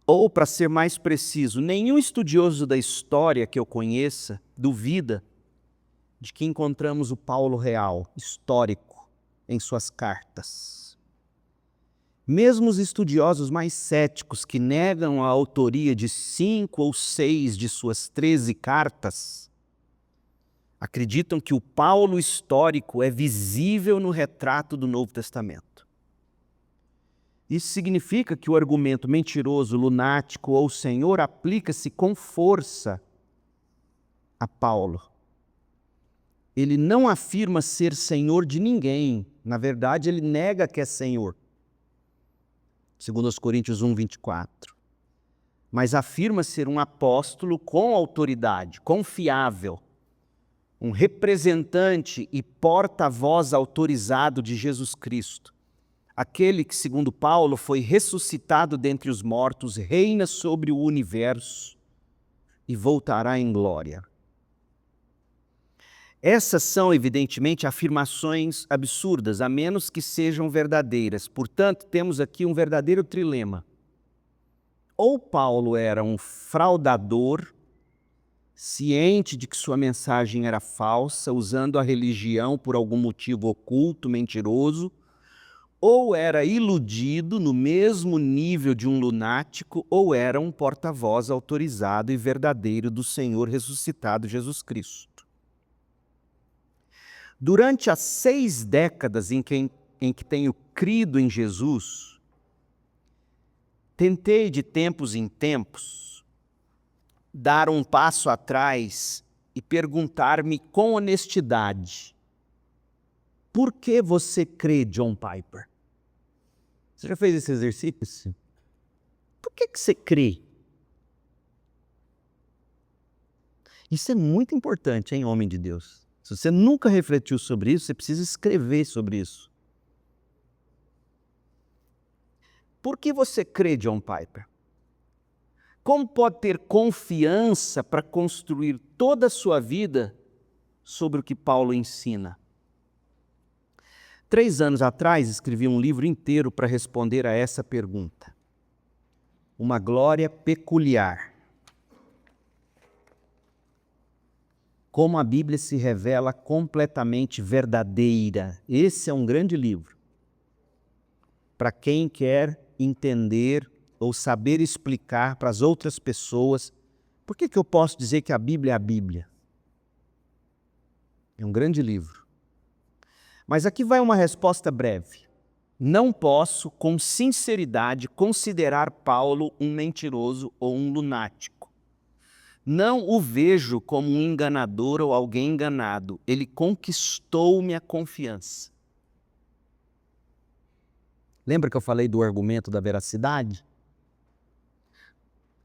Ou, para ser mais preciso, nenhum estudioso da história que eu conheça duvida de que encontramos o Paulo real, histórico, em suas cartas. Mesmo os estudiosos mais céticos que negam a autoria de 5 ou 6 de suas 13 cartas, acreditam que o Paulo histórico é visível no retrato do Novo Testamento. Isso significa que o argumento mentiroso, lunático ou senhor aplica-se com força a Paulo. Ele não afirma ser senhor de ninguém. Na verdade, ele nega que é senhor. Segundo os Coríntios 1, 24. Mas afirma ser um apóstolo com autoridade, confiável, um representante e porta-voz autorizado de Jesus Cristo. Aquele que, segundo Paulo, foi ressuscitado dentre os mortos, reina sobre o universo e voltará em glória. Essas são, evidentemente, afirmações absurdas, a menos que sejam verdadeiras. Portanto, temos aqui um verdadeiro trilema. Ou Paulo era um fraudador, ciente de que sua mensagem era falsa, usando a religião por algum motivo oculto, mentiroso, ou era iludido no mesmo nível de um lunático, ou era um porta-voz autorizado e verdadeiro do Senhor ressuscitado Jesus Cristo. Durante as 6 décadas em que tenho crido em Jesus, tentei de tempos em tempos dar um passo atrás e perguntar-me com honestidade: por que você crê, John Piper? Você já fez esse exercício? Por que você crê? Isso é muito importante, hein, homem de Deus? Se você nunca refletiu sobre isso, você precisa escrever sobre isso. Por que você crê, John Piper? Como pode ter confiança para construir toda a sua vida sobre o que Paulo ensina? 3 anos atrás, escrevi um livro inteiro para responder a essa pergunta. Uma glória peculiar. Como a Bíblia se revela completamente verdadeira. Esse é um grande livro para quem quer entender ou saber explicar para as outras pessoas por que eu posso dizer que a Bíblia é a Bíblia. É um grande livro. Mas aqui vai uma resposta breve. Não posso, com sinceridade, considerar Paulo um mentiroso ou um lunático. Não o vejo como um enganador ou alguém enganado. Ele conquistou minha confiança. Lembra que eu falei do argumento da veracidade?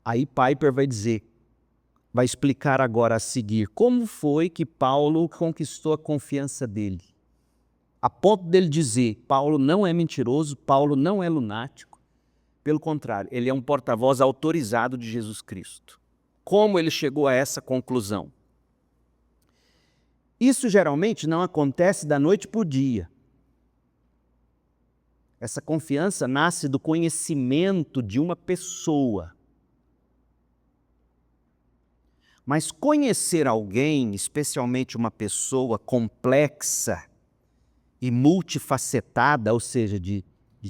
Aí Piper vai explicar agora a seguir como foi que Paulo conquistou a confiança dele. A ponto dele dizer, Paulo não é mentiroso, Paulo não é lunático. Pelo contrário, ele é um porta-voz autorizado de Jesus Cristo. Como ele chegou a essa conclusão? Isso geralmente não acontece da noite para o dia. Essa confiança nasce do conhecimento de uma pessoa. Mas conhecer alguém, especialmente uma pessoa complexa e multifacetada, ou seja, de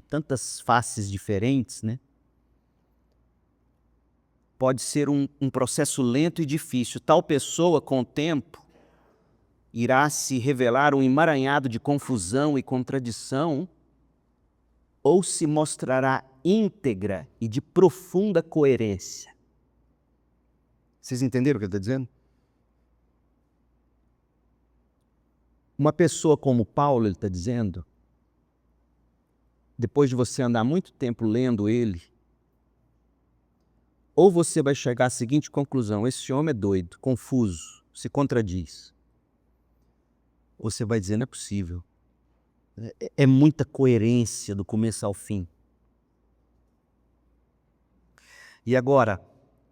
tantas faces diferentes, né? Pode ser um processo lento e difícil. Tal pessoa, com o tempo, irá se revelar um emaranhado de confusão e contradição, ou se mostrará íntegra e de profunda coerência. Vocês entenderam o que eu estou dizendo? Uma pessoa como Paulo, ele está dizendo, depois de você andar muito tempo lendo ele, ou você vai chegar à seguinte conclusão: esse homem é doido, confuso, se contradiz. Ou você vai dizer, não é possível. É muita coerência do começo ao fim. E agora,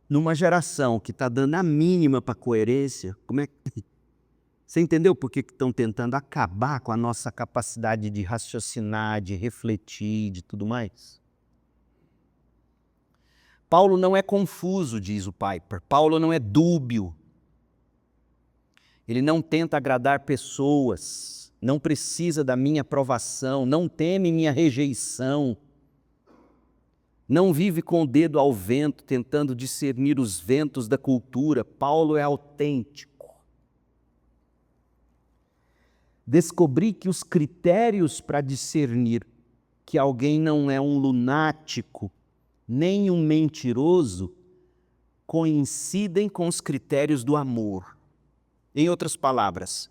numa geração que está dando a mínima para coerência, como é que... Você entendeu por que estão tentando acabar com a nossa capacidade de raciocinar, de refletir, de tudo mais? Paulo não é confuso, diz o Piper. Paulo não é dúbio. Ele não tenta agradar pessoas, não precisa da minha aprovação, não teme minha rejeição. Não vive com o dedo ao vento, tentando discernir os ventos da cultura. Paulo é autêntico. Descobri que os critérios para discernir que alguém não é um lunático, nem um mentiroso, coincidem com os critérios do amor. Em outras palavras,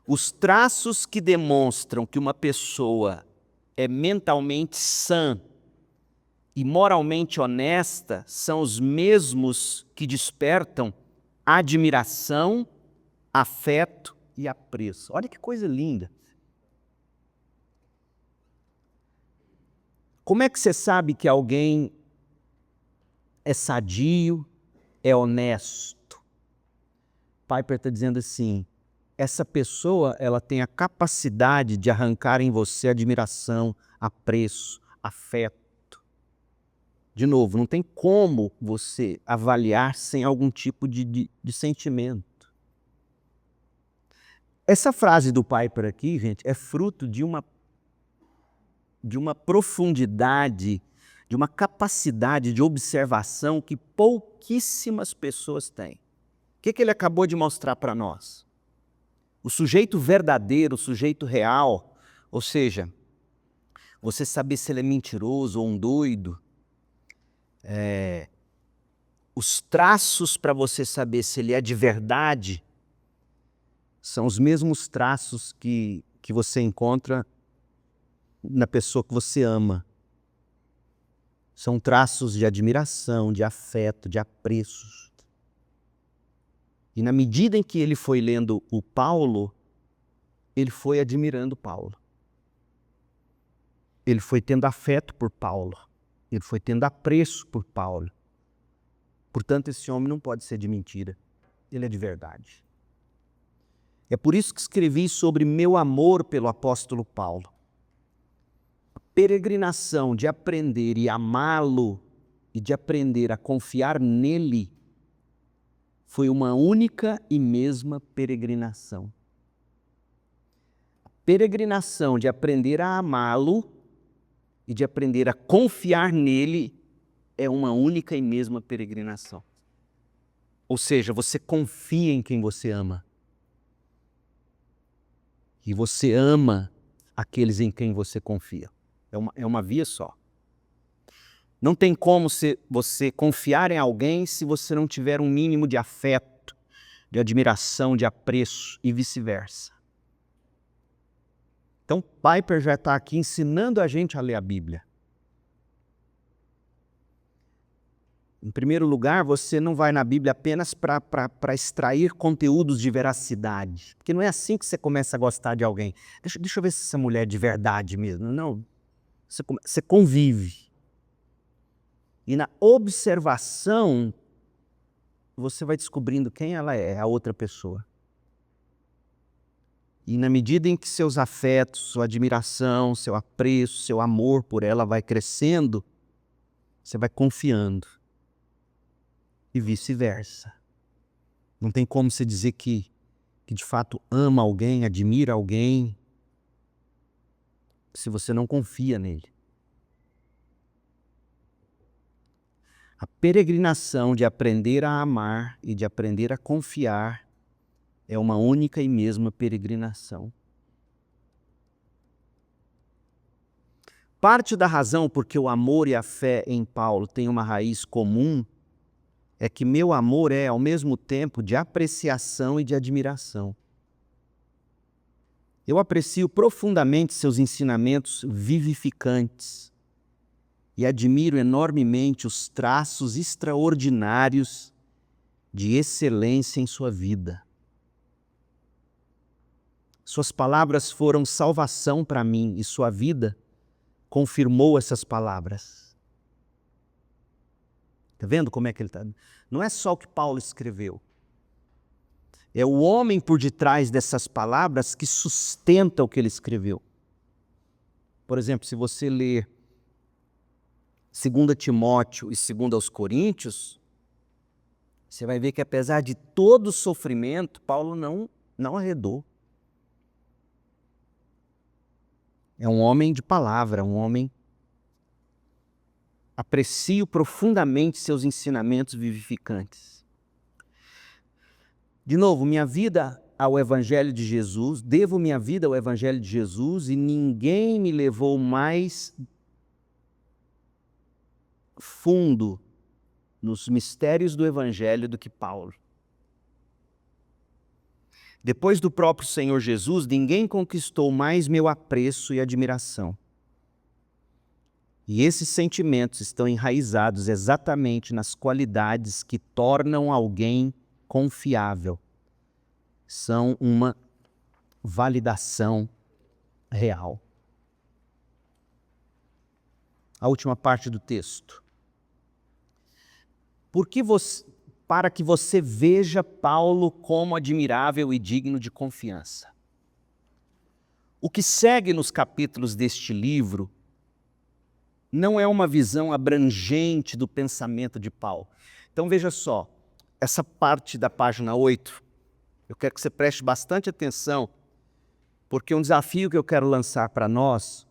os traços que demonstram que uma pessoa é mentalmente sã e moralmente honesta são os mesmos que despertam admiração, afeto e apreço. Olha que coisa linda. Como é que você sabe que alguém é sadio, é honesto? Piper está dizendo assim, essa pessoa ela tem a capacidade de arrancar em você admiração, apreço, afeto. De novo, não tem como você avaliar sem algum tipo de sentimento. Essa frase do Piper aqui, gente, é fruto de uma profundidade, de uma capacidade de observação que pouquíssimas pessoas têm. O que ele acabou de mostrar para nós? O sujeito verdadeiro, o sujeito real, ou seja, você saber se ele é mentiroso ou um doido, os traços para você saber se ele é de verdade são os mesmos traços que você encontra na pessoa que você ama. São traços de admiração, de afeto, de apreço. E na medida em que ele foi lendo o Paulo, ele foi admirando Paulo. Ele foi tendo afeto por Paulo. Ele foi tendo apreço por Paulo. Portanto, esse homem não pode ser de mentira. Ele é de verdade. É por isso que escrevi sobre meu amor pelo apóstolo Paulo. A peregrinação de aprender e amá-lo e de aprender a confiar nele foi uma única e mesma peregrinação. A peregrinação de aprender a amá-lo e de aprender a confiar nele é uma única e mesma peregrinação. Ou seja, você confia em quem você ama. E você ama aqueles em quem você confia. É uma via só. Não tem como você confiar em alguém se você não tiver um mínimo de afeto, de admiração, de apreço e vice-versa. Então, Piper já está aqui ensinando a gente a ler a Bíblia. Em primeiro lugar, você não vai na Bíblia apenas para extrair conteúdos de veracidade. Porque não é assim que você começa a gostar de alguém. Deixa eu ver se essa mulher é de verdade mesmo. Não. Você convive. E na observação, você vai descobrindo quem ela é, a outra pessoa. E na medida em que seus afetos, sua admiração, seu apreço, seu amor por ela vai crescendo, você vai confiando. E vice-versa. Não tem como você dizer que de fato ama alguém, admira alguém, se você não confia nele. A peregrinação de aprender a amar e de aprender a confiar é uma única e mesma peregrinação. Parte da razão porque o amor e a fé em Paulo têm uma raiz comum é que meu amor é, ao mesmo tempo, de apreciação e de admiração. Eu aprecio profundamente seus ensinamentos vivificantes e admiro enormemente os traços extraordinários de excelência em sua vida. Suas palavras foram salvação para mim e sua vida confirmou essas palavras. Está vendo como é que ele está? Não é só o que Paulo escreveu. É o homem por detrás dessas palavras que sustenta o que ele escreveu. Por exemplo, se você ler 2 Timóteo e 2 aos Coríntios, você vai ver que apesar de todo o sofrimento, Paulo não arredou. É um homem de palavra, um homem. Aprecio profundamente seus ensinamentos vivificantes. De novo, minha vida ao Evangelho de Jesus, devo minha vida ao Evangelho de Jesus e ninguém me levou mais fundo nos mistérios do Evangelho do que Paulo. Depois do próprio Senhor Jesus, ninguém conquistou mais meu apreço e admiração. E esses sentimentos estão enraizados exatamente nas qualidades que tornam alguém confiável. São uma validação real. A última parte do texto. Para que você veja Paulo como admirável e digno de confiança. O que segue nos capítulos deste livro não é uma visão abrangente do pensamento de Paulo. Então veja só, essa parte da página 8, eu quero que você preste bastante atenção, porque um desafio que eu quero lançar para nós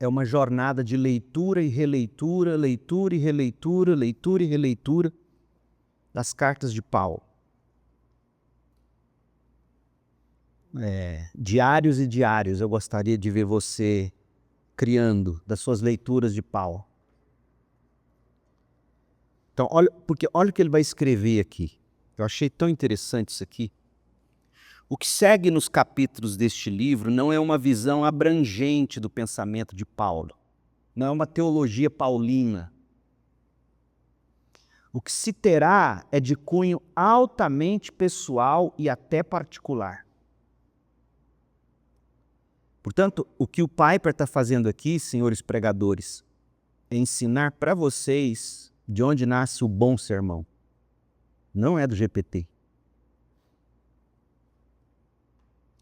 é uma jornada de leitura e releitura, leitura e releitura, leitura e releitura das cartas de Paulo. Diários e diários eu gostaria de ver você criando das suas leituras de Paulo. Então, olha o que ele vai escrever aqui. Eu achei tão interessante isso aqui. O que segue nos capítulos deste livro não é uma visão abrangente do pensamento de Paulo. Não é uma teologia paulina. O que se terá é de cunho altamente pessoal e até particular. Portanto, o que o Piper está fazendo aqui, senhores pregadores, é ensinar para vocês de onde nasce o bom sermão. Não é do GPT.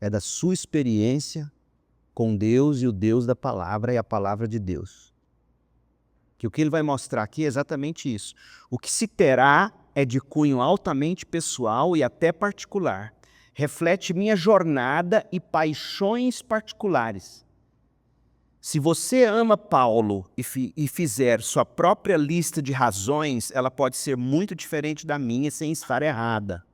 É da sua experiência com Deus e o Deus da palavra e a palavra de Deus. Que o que ele vai mostrar aqui é exatamente isso. O que se terá é de cunho altamente pessoal e até particular. Reflete minha jornada e paixões particulares. Se você ama Paulo e fizer sua própria lista de razões, ela pode ser muito diferente da minha sem estar errada.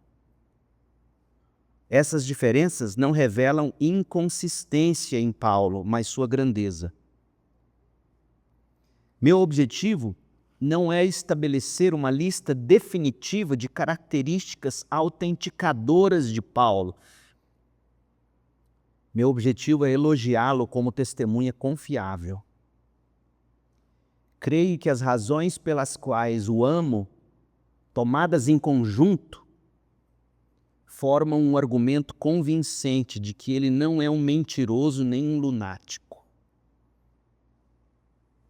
Essas diferenças não revelam inconsistência em Paulo, mas sua grandeza. Meu objetivo não é estabelecer uma lista definitiva de características autenticadoras de Paulo. Meu objetivo é elogiá-lo como testemunha confiável. Creio que as razões pelas quais o amo, tomadas em conjunto, formam um argumento convincente de que ele não é um mentiroso nem um lunático.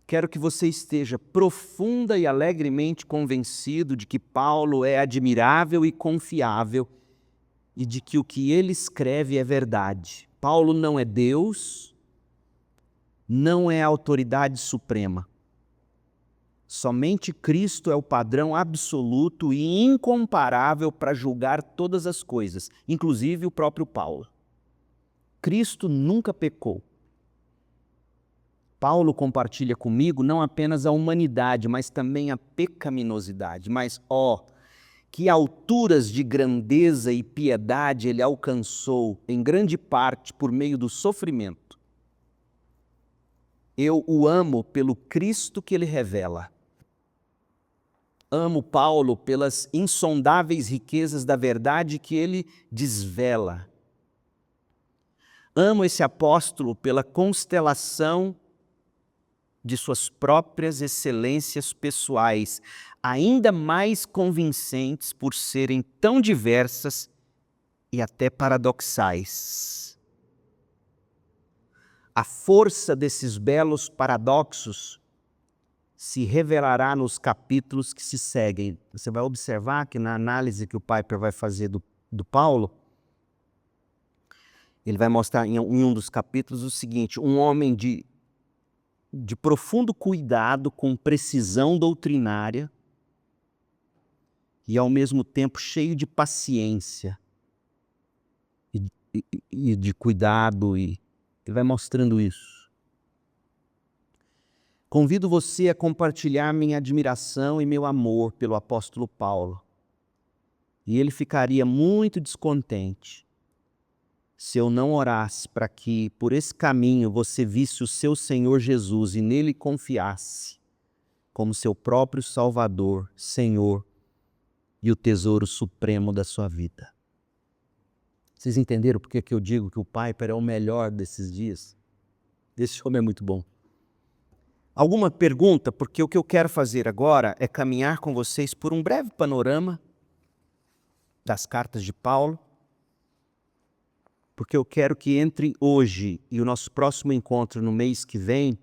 Quero que você esteja profunda e alegremente convencido de que Paulo é admirável e confiável e de que o que ele escreve é verdade. Paulo não é Deus, não é a autoridade suprema. Somente Cristo é o padrão absoluto e incomparável para julgar todas as coisas, inclusive o próprio Paulo. Cristo nunca pecou. Paulo compartilha comigo não apenas a humanidade, mas também a pecaminosidade. Mas, que alturas de grandeza e piedade ele alcançou, em grande parte por meio do sofrimento. Eu o amo pelo Cristo que ele revela. Amo Paulo pelas insondáveis riquezas da verdade que ele desvela. Amo esse apóstolo pela constelação de suas próprias excelências pessoais, ainda mais convincentes por serem tão diversas e até paradoxais. A força desses belos paradoxos se revelará nos capítulos que se seguem. Você vai observar que na análise que o Piper vai fazer do Paulo, ele vai mostrar em um dos capítulos o seguinte: um homem de profundo cuidado, com precisão doutrinária e ao mesmo tempo cheio de paciência e de cuidado, e ele vai mostrando isso. Convido você a compartilhar minha admiração e meu amor pelo apóstolo Paulo. E ele ficaria muito descontente se eu não orasse para que, por esse caminho, você visse o seu Senhor Jesus e nele confiasse como seu próprio Salvador, Senhor e o tesouro supremo da sua vida. Vocês entenderam por que eu digo que o Piper é o melhor desses dias? Esse homem é muito bom. Alguma pergunta? Porque o que eu quero fazer agora é caminhar com vocês por um breve panorama das cartas de Paulo, porque eu quero que entre hoje e o nosso próximo encontro no mês que vem,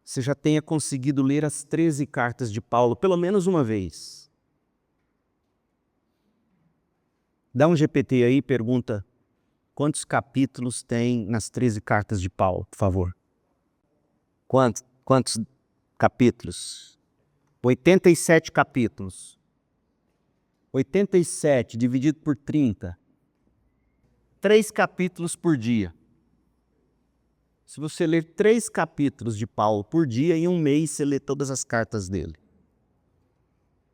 você já tenha conseguido ler as 13 cartas de Paulo, pelo menos uma vez. Dá um GPT aí e pergunta quantos capítulos tem nas 13 cartas de Paulo, por favor. Quantos capítulos? 87 capítulos. 87 dividido por 30. 3 capítulos por dia. Se você ler 3 capítulos de Paulo por dia, em um mês você lê todas as cartas dele.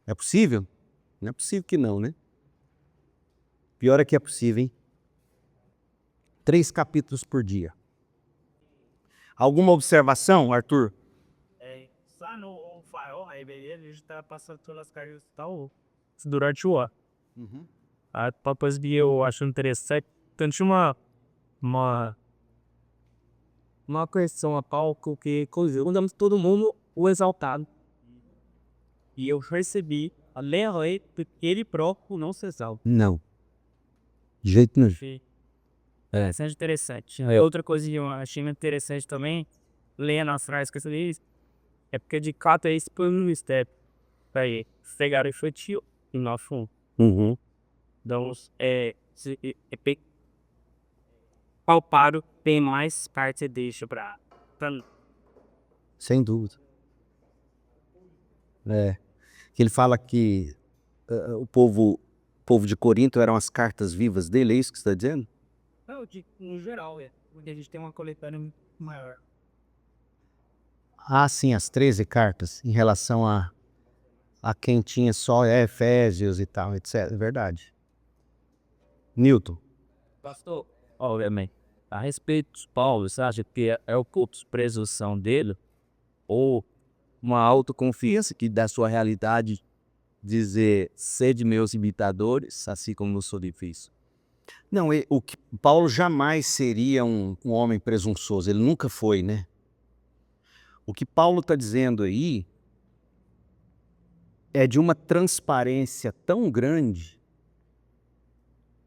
É possível? Não é possível que não, né? Pior é que é possível, hein? 3 capítulos por dia. Alguma observação, Arthur? Só no farol, aí beleza, a gente tá passando todas as cartas e tal durante o ano. A papas que eu acho interessante, tanto tinha uma questão a palco que conjugamos todo mundo o exaltado. E eu recebi a lei porque ele próprio não se exalta. Não. De jeito nenhum. Bastante interessante. Outra coisa que eu achei muito interessante também, lendo as frases que eu li, é porque de fato é esse plano step. Aí, pegaram infantil e nosso então, palparo, tem mais parte deixa pra Sem dúvida. Que ele fala que o povo de Corinto eram as cartas vivas dele, é isso que você está dizendo? não, no geral, porque a gente tem uma coletânea maior. Ah, sim, as 13 cartas, em relação a quem tinha só Efésios e tal, etc. É verdade. Newton. Pastor, obviamente, a respeito de Paulo, você acha que é o culto de presunção dele? Ou uma autoconfiança que da sua realidade dizer, sede meus imitadores, assim como eu sou difícil? Não, Paulo jamais seria um homem presunçoso, ele nunca foi, né? O que Paulo está dizendo aí é de uma transparência tão grande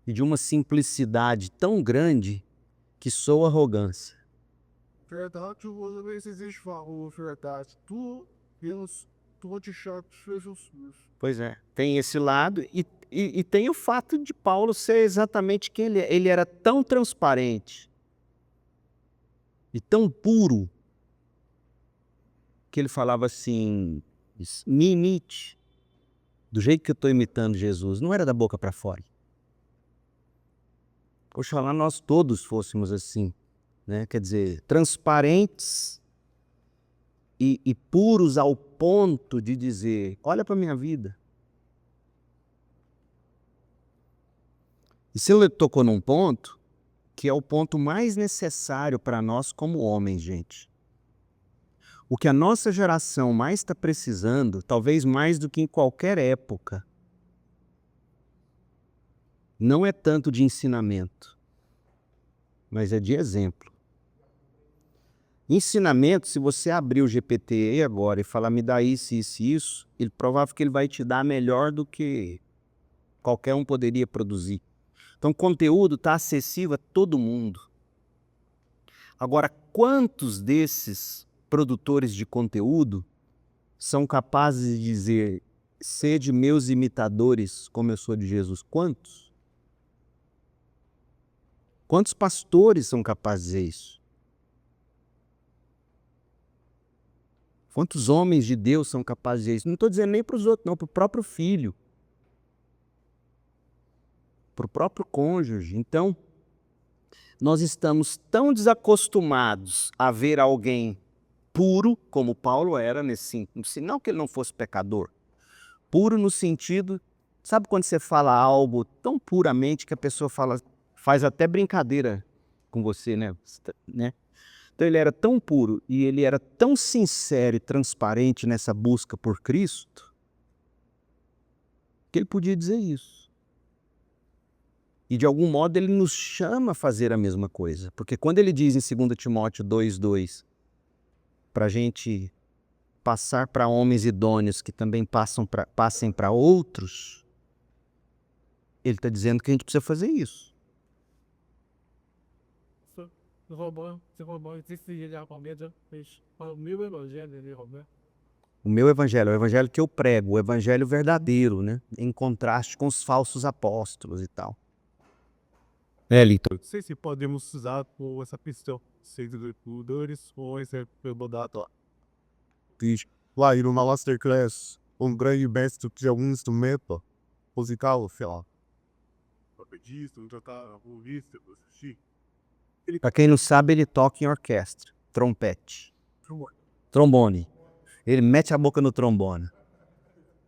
e de uma simplicidade tão grande que soa arrogância. Verdade, uma vez existe falou verdade. Tu te chato Jesus. Pois é. Tem esse lado e tem o fato de Paulo ser exatamente quem ele é. Ele era tão transparente e tão puro que ele falava assim, me imite, do jeito que eu estou imitando Jesus. Não era da boca para fora. Oxalá nós todos fôssemos assim, né? Quer dizer, transparentes e puros ao ponto de dizer, olha para a minha vida. E se ele tocou num ponto, que é o ponto mais necessário para nós como homens, gente. O que a nossa geração mais está precisando, talvez mais do que em qualquer época, não é tanto de ensinamento, mas é de exemplo. Ensinamento, se você abrir o GPT agora e falar, me dá isso, isso e isso, ele provável que ele vai te dar melhor do que qualquer um poderia produzir. Então, conteúdo está acessível a todo mundo. Agora, quantos desses produtores de conteúdo são capazes de dizer: sede meus imitadores, como eu sou de Jesus? Quantos? Quantos pastores são capazes de dizer isso? Quantos homens de Deus são capazes de dizer isso? Não estou dizendo nem para os outros, não, para o próprio filho. Para o próprio cônjuge. Então, nós estamos tão desacostumados a ver alguém puro, como Paulo era, nesse não que ele não fosse pecador, puro no sentido, sabe quando você fala algo tão puramente que a pessoa faz até brincadeira com você, né? Então ele era tão puro e ele era tão sincero e transparente nessa busca por Cristo, que ele podia dizer isso. E de algum modo ele nos chama a fazer a mesma coisa. Porque quando ele diz em 2 Timóteo 2,2, para a gente passar para homens idôneos que também passem para outros, ele está dizendo que a gente precisa fazer isso. O meu evangelho é o evangelho que eu prego, o evangelho verdadeiro, né? Em contraste com os falsos apóstolos e tal. Lito. Não sei se podemos usar por essa questão, sendo agricultores ou exemplo dado lá. Lá, ir uma masterclass, grande mestre de algum instrumento musical, sei lá. Trompetista, violista, assistir. Para quem não sabe, ele toca em orquestra, trompete, trombone. Ele mete a boca no trombone.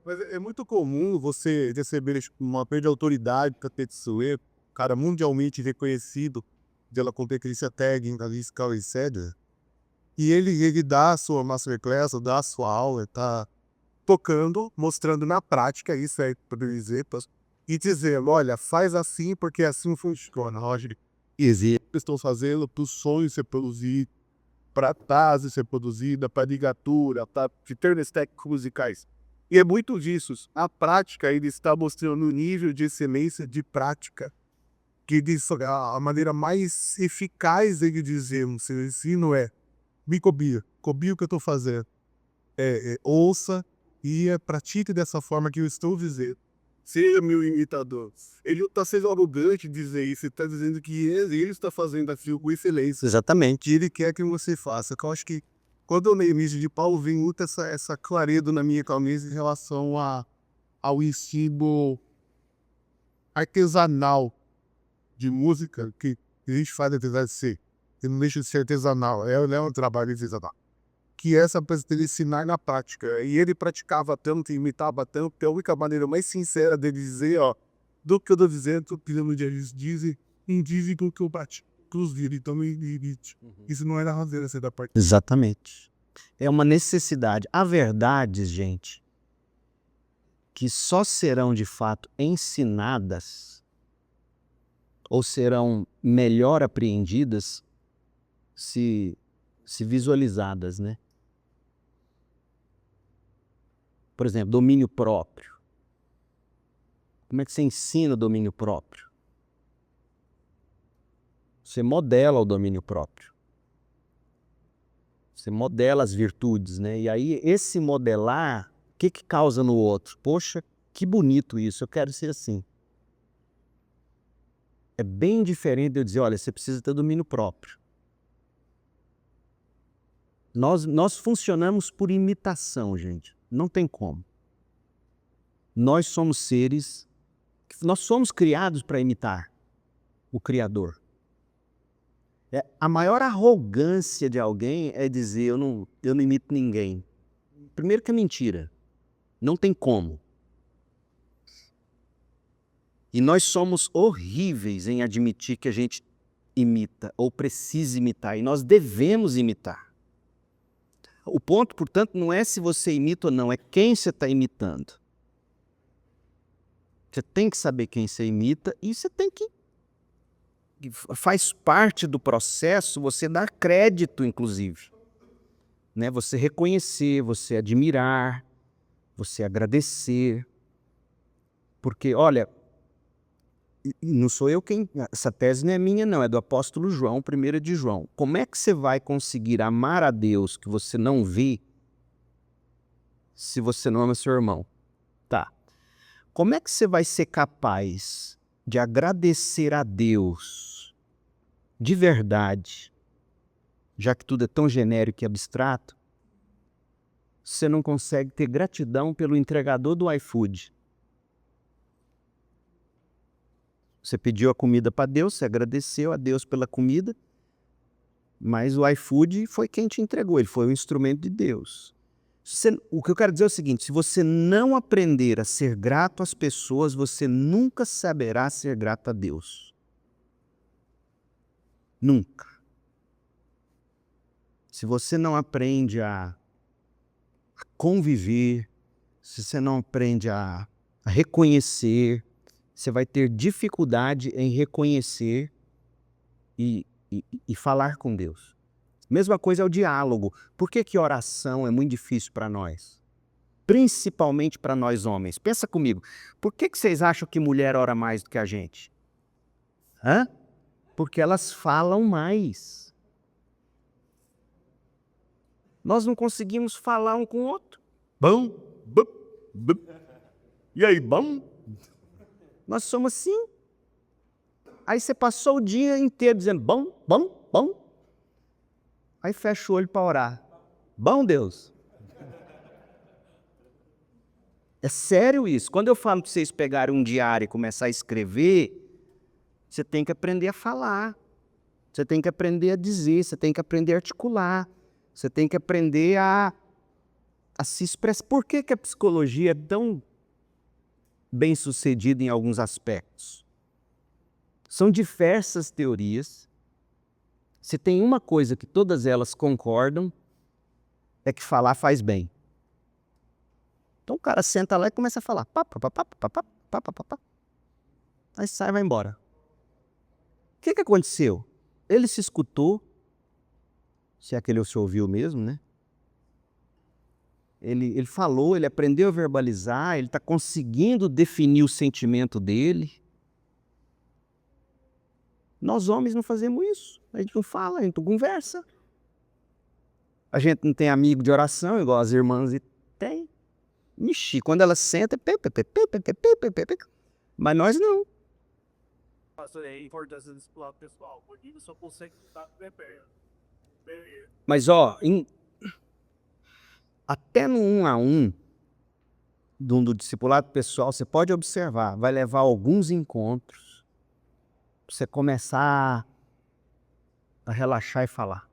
Mas é muito comum você receber uma grande autoridade para ter Tetsue, cara mundialmente reconhecido pela competência técnica, musical e etc. E ele dá a sua masterclass, dá a sua aula, tá tocando, mostrando na prática, isso é para dizer, e dizendo, olha, faz assim porque assim funciona, Roger. Estou fazendo para o sonho ser produzido, para a tase ser produzida, para a ligatura, para termos técnicos musicais. E é muito disso. A prática, ele está mostrando o nível de excelência de prática, que diz a maneira mais eficaz de dizer um seu ensino é: me copia o que eu estou fazendo. Ouça e pratique dessa forma que eu estou dizendo. Seja meu imitador. Ele não está sendo arrogante de dizer isso, ele está dizendo que ele está fazendo aquilo com excelência. Exatamente. Que ele quer que você faça. Eu acho que quando eu leio o livro de Paulo, vem muito essa clareza na minha cabeça em relação ao ensino artesanal de música que a gente faz apesar de ser. Ele não deixa de ser artesanal, é um trabalho artesanal. Que é essa coisa dele ensinar na prática. E ele praticava tanto, imitava tanto, que é a única maneira mais sincera dele dizer, ó, do que eu estou dizendo, o que os dias dizem, indizem com o que eu pratico. Inclusive, então me limite. Isso não é na razão dessa da parte. Exatamente. É uma necessidade. Há verdades, gente, que só serão de fato ensinadas ou serão melhor apreendidas se visualizadas, né? Por exemplo, domínio próprio. Como é que você ensina o domínio próprio? Você modela o domínio próprio. Você modela as virtudes, né? E aí, esse modelar, o que causa no outro? Poxa, que bonito isso, eu quero ser assim. É bem diferente de eu dizer, olha, você precisa ter domínio próprio. Nós funcionamos por imitação, gente. Não tem como. Nós somos seres, nós somos criados para imitar o Criador. A maior arrogância de alguém é dizer, eu não imito ninguém. Primeiro que é mentira. Não tem como. E nós somos horríveis em admitir que a gente imita ou precisa imitar. E nós devemos imitar. O ponto, portanto, não é se você imita ou não, é quem você está imitando. Você tem que saber quem você imita e você tem que... Faz parte do processo você dar crédito, inclusive. Né? Você reconhecer, você admirar, você agradecer. Porque, olha, E não sou eu quem... Essa tese não é minha, não. É do apóstolo João, 1 de João. Como é que você vai conseguir amar a Deus que você não vê se você não ama seu irmão? Tá. Como é que você vai ser capaz de agradecer a Deus de verdade, já que tudo é tão genérico e abstrato, você não consegue ter gratidão pelo entregador do iFood? Você pediu a comida para Deus, você agradeceu a Deus pela comida, mas o iFood foi quem te entregou, ele foi o instrumento de Deus. O que eu quero dizer é o seguinte: se você não aprender a ser grato às pessoas, você nunca saberá ser grato a Deus. Nunca. Se você não aprende a conviver, se você não aprende a reconhecer, você vai ter dificuldade em reconhecer e falar com Deus. Mesma coisa é o diálogo. Por que oração é muito difícil para nós? Principalmente para nós homens. Pensa comigo. Por que vocês acham que mulher ora mais do que a gente? Hã? Porque elas falam mais. Nós não conseguimos falar um com o outro. Bom? E aí, bom? Nós somos assim. Aí você passou o dia inteiro dizendo bom, bom, bom. Aí fecha o olho para orar. Bom Deus. É sério isso. Quando eu falo para vocês pegarem um diário e começar a escrever, você tem que aprender a falar. Você tem que aprender a dizer, você tem que aprender a articular. Você tem que aprender a se expressar. Por que a psicologia é tão bem sucedida em alguns aspectos? São diversas teorias. Se tem uma coisa que todas elas concordam, é que falar faz bem. Então o cara senta lá e começa a falar. Pá, pá, pá, pá, pá, pá, pá, pá, pá, pá. Aí sai e vai embora. O que aconteceu? Ele se escutou, se é que ele se ouviu mesmo, né? Ele falou, ele aprendeu a verbalizar, ele está conseguindo definir o sentimento dele. Nós homens não fazemos isso. A gente não fala, a gente não conversa. A gente não tem amigo de oração, igual as irmãs têm. Ixi, quando elas sentam, mas nós não. Mas ó, até no 1 a 1 do discipulado pessoal, você pode observar, vai levar alguns encontros para você começar a relaxar e falar.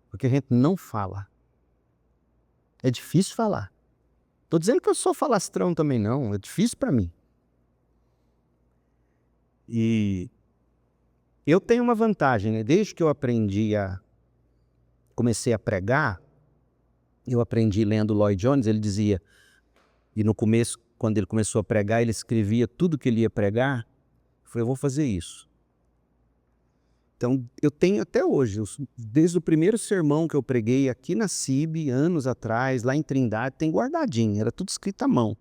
Porque a gente não fala. É difícil falar. Estou dizendo que eu sou falastrão também não, é difícil para mim. E eu tenho uma vantagem, né? Desde que eu comecei a pregar, eu aprendi lendo Lloyd Jones, ele dizia, e no começo, quando ele começou a pregar, ele escrevia tudo que ele ia pregar. Eu falei, eu vou fazer isso. Então, eu tenho até hoje, desde o primeiro sermão que eu preguei aqui na CIB, anos atrás, lá em Trindade, tem guardadinho, era tudo escrito à mão.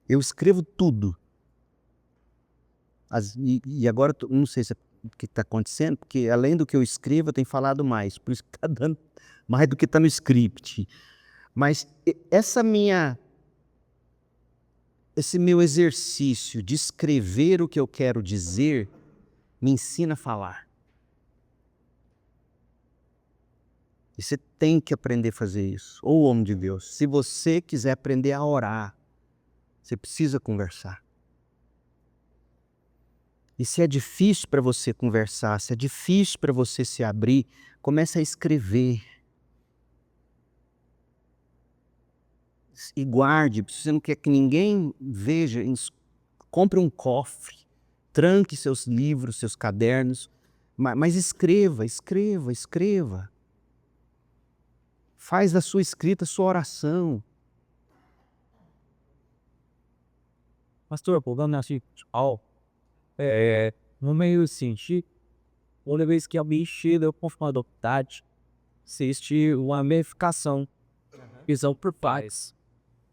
Eu escrevo tudo. E agora, não sei se é o que está acontecendo, porque além do que eu escrevo, eu tenho falado mais, por isso que está dando mais do que está no script. Mas esse meu exercício de escrever o que eu quero dizer, me ensina a falar. E você tem que aprender a fazer isso. Ô homem de Deus, se você quiser aprender a orar, você precisa conversar. E se é difícil para você conversar, se é difícil para você se abrir, comece a escrever. E guarde, se você não quer que ninguém veja, compre um cofre, tranque seus livros, seus cadernos, mas escreva, escreva, escreva. Faz da sua escrita sua oração. Pastor, pegando assim, no meio senti, toda vez que alguém chega com uma vontade, existe uma verificação, visão por paz.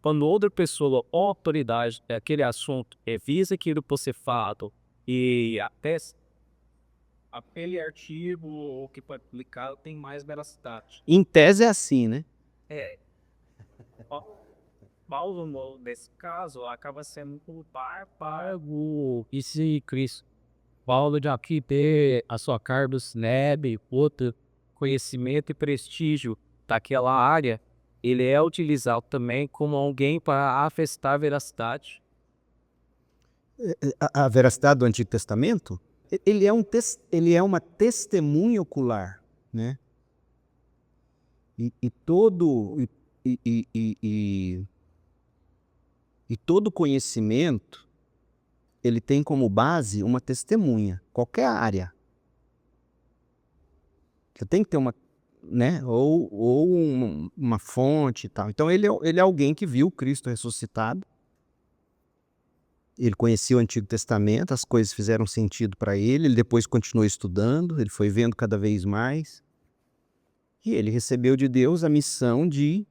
quando outra pessoa ou autoridade aquele assunto revisa aquilo que você fala e atesta, aquele artigo que foi publicado tem mais veracidade. Em tese é assim, né? Paulo, nesse caso, acaba sendo um par para o esse Cristo. Paulo de aqui ter a sua carga do SNEB, outro conhecimento e prestígio daquela área, ele é utilizado também como alguém para afastar a veracidade. A veracidade do Antigo Testamento, ele é uma testemunha ocular, né? E todo conhecimento, ele tem como base uma testemunha, qualquer área. Você tem que ter uma, né? Ou uma fonte e tal. Então ele é alguém que viu Cristo ressuscitado. Ele conhecia o Antigo Testamento, as coisas fizeram sentido para ele, ele depois continuou estudando, ele foi vendo cada vez mais. E ele recebeu de Deus a missão de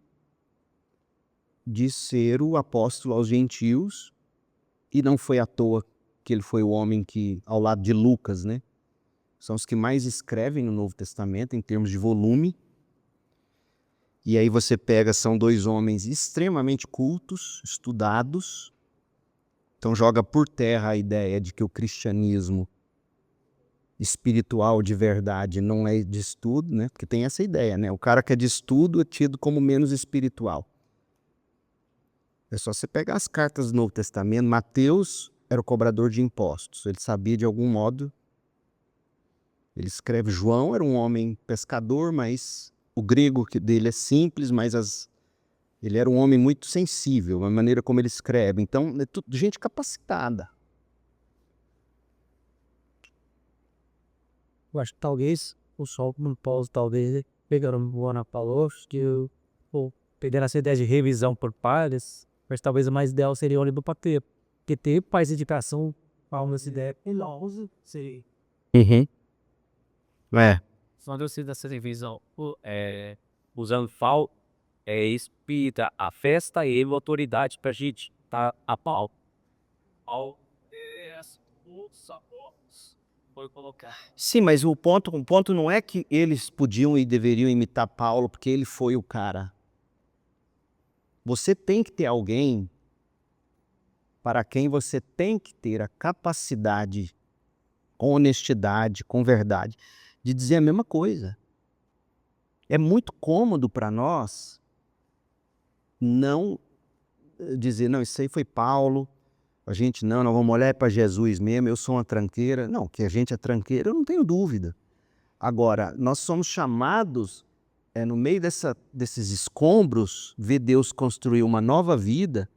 ser o apóstolo aos gentios, e não foi à toa que ele foi o homem que, ao lado de Lucas, né, são os que mais escrevem no Novo Testamento em termos de volume. E aí você pega, são dois homens extremamente cultos, estudados, então joga por terra a ideia de que o cristianismo espiritual de verdade não é de estudo, né? Porque tem essa ideia, né? O cara que é de estudo é tido como menos espiritual. É só você pegar as cartas do Novo Testamento. Mateus era o cobrador de impostos. Ele sabia de algum modo. Ele escreve. João era um homem pescador, mas o grego dele é simples, mas ele era um homem muito sensível, a maneira como ele escreve. Então, é tudo gente capacitada. Eu acho que talvez o sol não possa, talvez, pegando o Ana falou, que pegando essa ideia de revisão por pares, mas talvez o mais ideal seria o livro para ter. Porque ter pais de indicação para uma ideia enorme seria. Só de você dessa revisão, usando FAO, espírita, a festa e a autoridade para a gente, tá? A pau. Foi colocar. Sim, mas o ponto não é que eles podiam e deveriam imitar Paulo porque ele foi o cara. Você tem que ter alguém para quem você tem que ter a capacidade, com honestidade, com verdade, de dizer a mesma coisa. É muito cômodo para nós não dizer, não, isso aí foi Paulo, a gente nós vamos olhar para Jesus mesmo, eu sou uma tranqueira. Não, que a gente é tranqueira, eu não tenho dúvida. Agora, nós somos chamados, no meio desses escombros, ver Deus construir uma nova vida,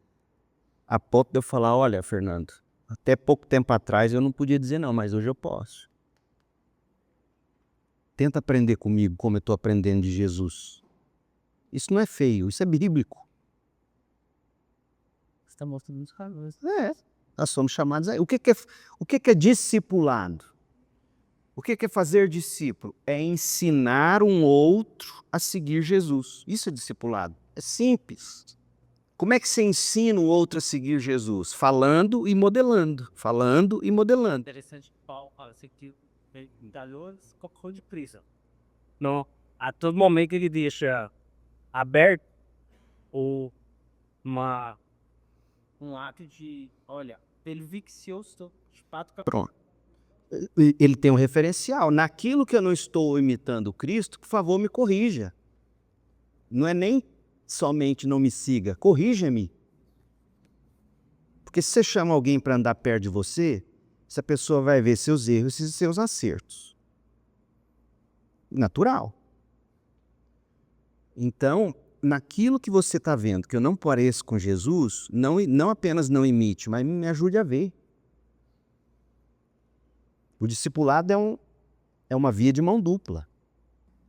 a ponto de eu falar, olha, Fernando, até pouco tempo atrás eu não podia dizer não, mas hoje eu posso. Tenta aprender comigo como eu estou aprendendo de Jesus. Isso não é feio, isso é bíblico. Você está mostrando os caras. Nós somos chamados a... O que é discipulado? O que é fazer discípulo? É ensinar um outro a seguir Jesus. Isso é discipulado. É simples. Como é que você ensina o outro a seguir Jesus? Falando e modelando. Falando e modelando. Interessante, Paulo, assim que medalhões colocou de prisão. Não, a todo momento ele deixa aberto um ato de, olha, ele viu que se eu estou de fato... Pronto. Ele tem um referencial. Naquilo que eu não estou imitando Cristo, por favor, me corrija. Não é nem somente não me siga, corrija-me. Porque se você chama alguém para andar perto de você, essa pessoa vai ver seus erros e seus acertos. Natural. Então, naquilo que você está vendo, que eu não pareço com Jesus, não apenas não imite, mas me ajude a ver. O discipulado é uma via de mão dupla.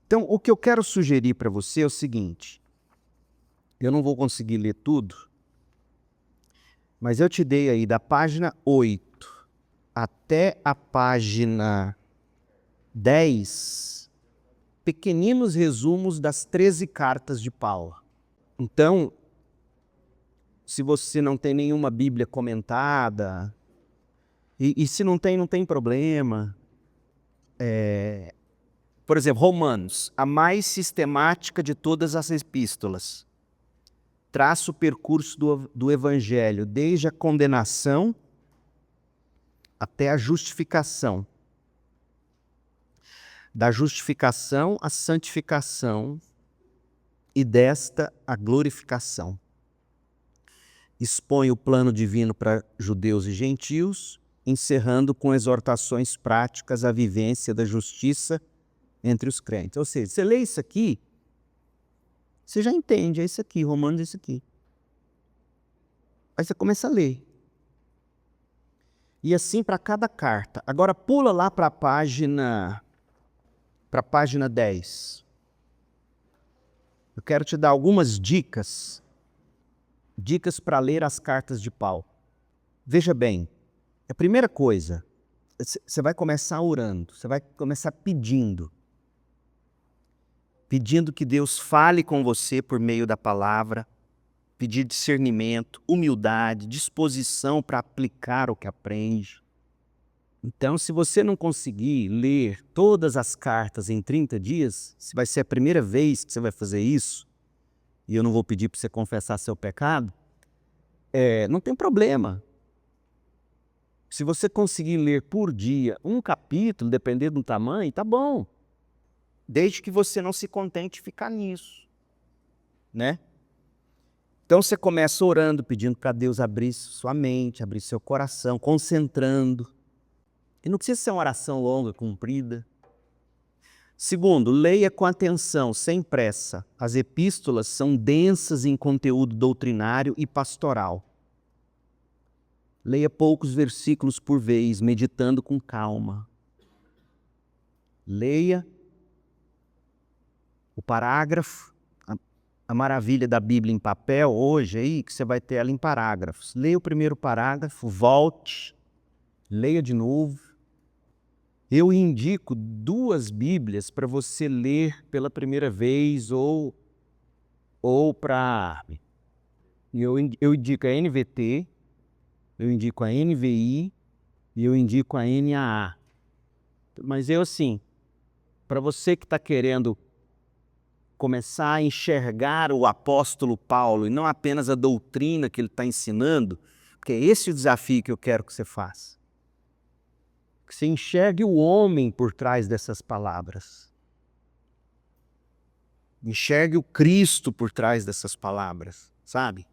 Então, o que eu quero sugerir para você é o seguinte. Eu não vou conseguir ler tudo, mas eu te dei aí da página 8 até a página 10, pequeninos resumos das 13 cartas de Paulo. Então, se você não tem nenhuma Bíblia comentada, e se não tem, não tem problema. Por exemplo, Romanos, a mais sistemática de todas as epístolas, traça o percurso do Evangelho, desde a condenação até a justificação. Da justificação à santificação e desta a glorificação. Expõe o plano divino para judeus e gentios, encerrando com exortações práticas à vivência da justiça entre os crentes. Ou seja, você lê isso aqui, você já entende, é isso aqui, Romanos é isso aqui. Aí você começa a ler. E assim para cada carta. Agora pula lá para a página 10. Eu quero te dar algumas dicas para ler as cartas de Paulo. Veja bem, a primeira coisa, você vai começar orando, você vai começar pedindo que Deus fale com você por meio da palavra, pedir discernimento, humildade, disposição para aplicar o que aprende. Então, se você não conseguir ler todas as cartas em 30 dias, se vai ser a primeira vez que você vai fazer isso, e eu não vou pedir para você confessar seu pecado, não tem problema. Se você conseguir ler por dia um capítulo, dependendo do tamanho, tá bom. Desde que você não se contente em ficar nisso, né? Então você começa orando, pedindo para Deus abrir sua mente, abrir seu coração, concentrando. E não precisa ser uma oração longa, comprida. Segundo, leia com atenção, sem pressa. As epístolas são densas em conteúdo doutrinário e pastoral. Leia poucos versículos por vez, meditando com calma. Leia o parágrafo, a maravilha da Bíblia em papel hoje aí, que você vai ter ela em parágrafos. Leia o primeiro parágrafo, volte, leia de novo. Eu indico 2 Bíblias para você ler pela primeira vez ou para... Eu indico a NVT, eu indico a NVI e eu indico a NAA. Mas assim, para você que está querendo começar a enxergar o apóstolo Paulo e não apenas a doutrina que ele está ensinando, porque é esse o desafio que eu quero que você faça. Que você enxergue o homem por trás dessas palavras. Enxergue o Cristo por trás dessas palavras, sabe?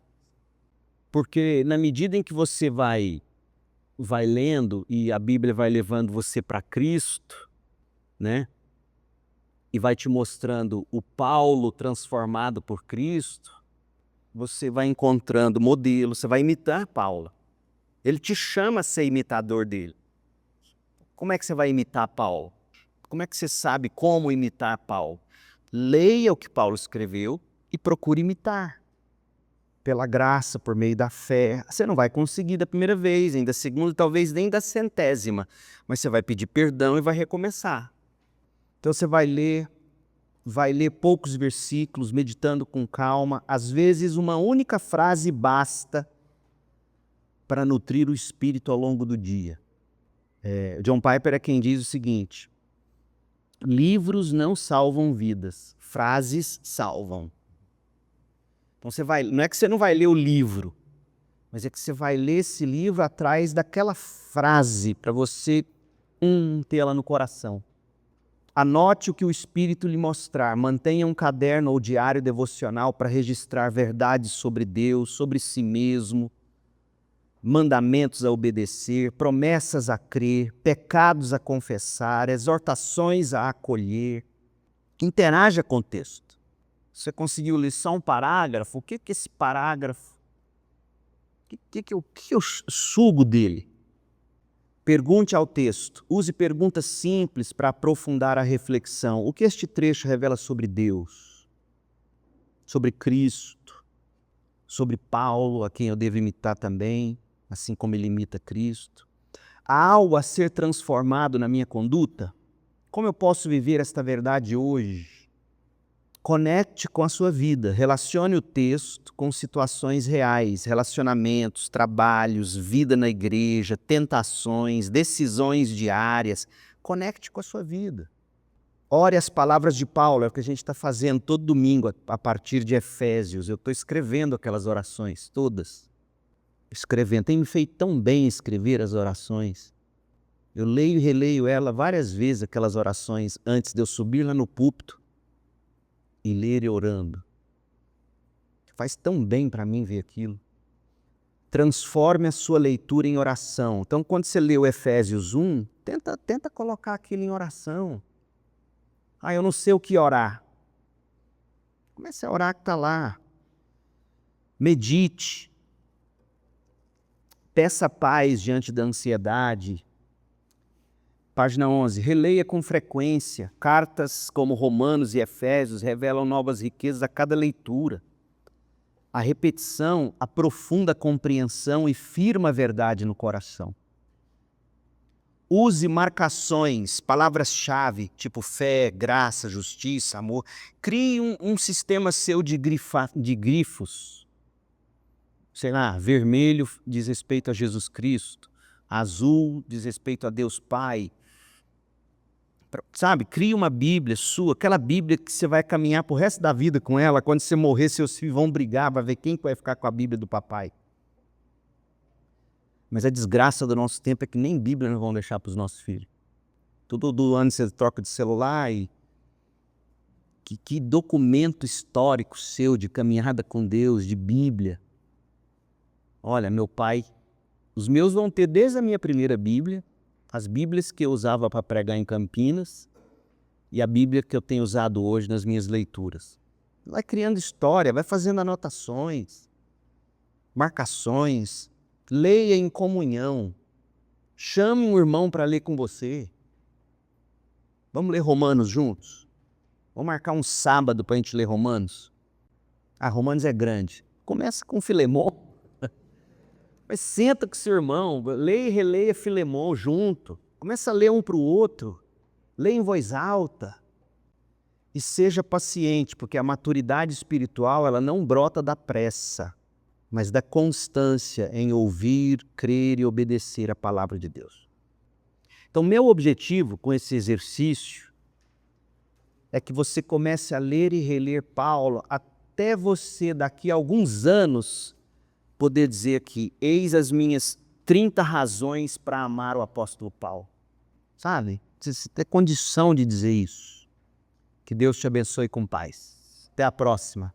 Porque na medida em que você vai lendo e a Bíblia vai levando você para Cristo, né? E vai te mostrando o Paulo transformado por Cristo, você vai encontrando modelo, você vai imitar Paulo. Ele te chama a ser imitador dele. Como é que você vai imitar Paulo? Como é que você sabe como imitar Paulo? Leia o que Paulo escreveu e procure imitar. Pela graça, por meio da fé. Você não vai conseguir da primeira vez, nem da segunda, talvez nem da 100ª. Mas você vai pedir perdão e vai recomeçar. Então você vai ler poucos versículos, meditando com calma. Às vezes uma única frase basta para nutrir o espírito ao longo do dia. John Piper é quem diz o seguinte: livros não salvam vidas, frases salvam. Então não é que você não vai ler o livro, mas é que você vai ler esse livro atrás daquela frase para você ter ela no coração. Anote o que o Espírito lhe mostrar. Mantenha um caderno ou diário devocional para registrar verdades sobre Deus, sobre si mesmo, mandamentos a obedecer, promessas a crer, pecados a confessar, exortações a acolher. Interaja com o texto. Você conseguiu ler só um parágrafo? O que é esse parágrafo? O que eu sugo dele? Pergunte ao texto. Use perguntas simples para aprofundar a reflexão. O que este trecho revela sobre Deus? Sobre Cristo? Sobre Paulo, a quem eu devo imitar também, assim como ele imita Cristo? Há algo a ser transformado na minha conduta? Como eu posso viver esta verdade hoje? Conecte com a sua vida, relacione o texto com situações reais, relacionamentos, trabalhos, vida na igreja, tentações, decisões diárias. Conecte com a sua vida. Ore as palavras de Paulo, é o que a gente está fazendo todo domingo a partir de Efésios. Eu estou escrevendo aquelas orações, todas. Escrevendo. Tem me feito tão bem escrever as orações. Eu leio e releio ela várias vezes, aquelas orações, antes de eu subir lá no púlpito e ler e orando. Faz tão bem para mim ver aquilo. Transforme a sua leitura em oração. Então, quando você lê o Efésios 1, tenta colocar aquilo em oração. Eu não sei o que orar. Comece a orar que está lá. Medite. Peça paz diante da ansiedade. Página 11. Releia com frequência. Cartas como Romanos e Efésios revelam novas riquezas a cada leitura. A repetição aprofunda a compreensão e firma a verdade no coração. Use marcações, palavras-chave, tipo fé, graça, justiça, amor. Crie um sistema seu de grifos. Sei lá, vermelho diz respeito a Jesus Cristo. Azul diz respeito a Deus Pai. Sabe, cria uma Bíblia sua, aquela Bíblia que você vai caminhar pro resto da vida com ela. Quando você morrer, seus filhos vão brigar, vai ver quem vai ficar com a Bíblia do papai. Mas a desgraça do nosso tempo é que nem Bíblia não vão deixar para os nossos filhos. Todo ano você troca de celular e... Que documento histórico seu de caminhada com Deus, de Bíblia. Olha, meu pai, os meus vão ter desde a minha primeira Bíblia, as Bíblias que eu usava para pregar em Campinas e a Bíblia que eu tenho usado hoje nas minhas leituras. Vai criando história, vai fazendo anotações, marcações, leia em comunhão, chame um irmão para ler com você. Vamos ler Romanos juntos? Vamos marcar um sábado para a gente ler Romanos? Romanos é grande. Começa com Filemão. Mas senta com seu irmão, leia e releia Filemão junto. Começa a ler um para o outro. Leia em voz alta. E seja paciente, porque a maturidade espiritual ela não brota da pressa, mas da constância em ouvir, crer e obedecer a palavra de Deus. Então, meu objetivo com esse exercício é que você comece a ler e reler Paulo até você, daqui a alguns anos, poder dizer aqui, eis as minhas 30 razões para amar o apóstolo Paulo. Sabe? Você tem condição de dizer isso. Que Deus te abençoe com paz. Até a próxima.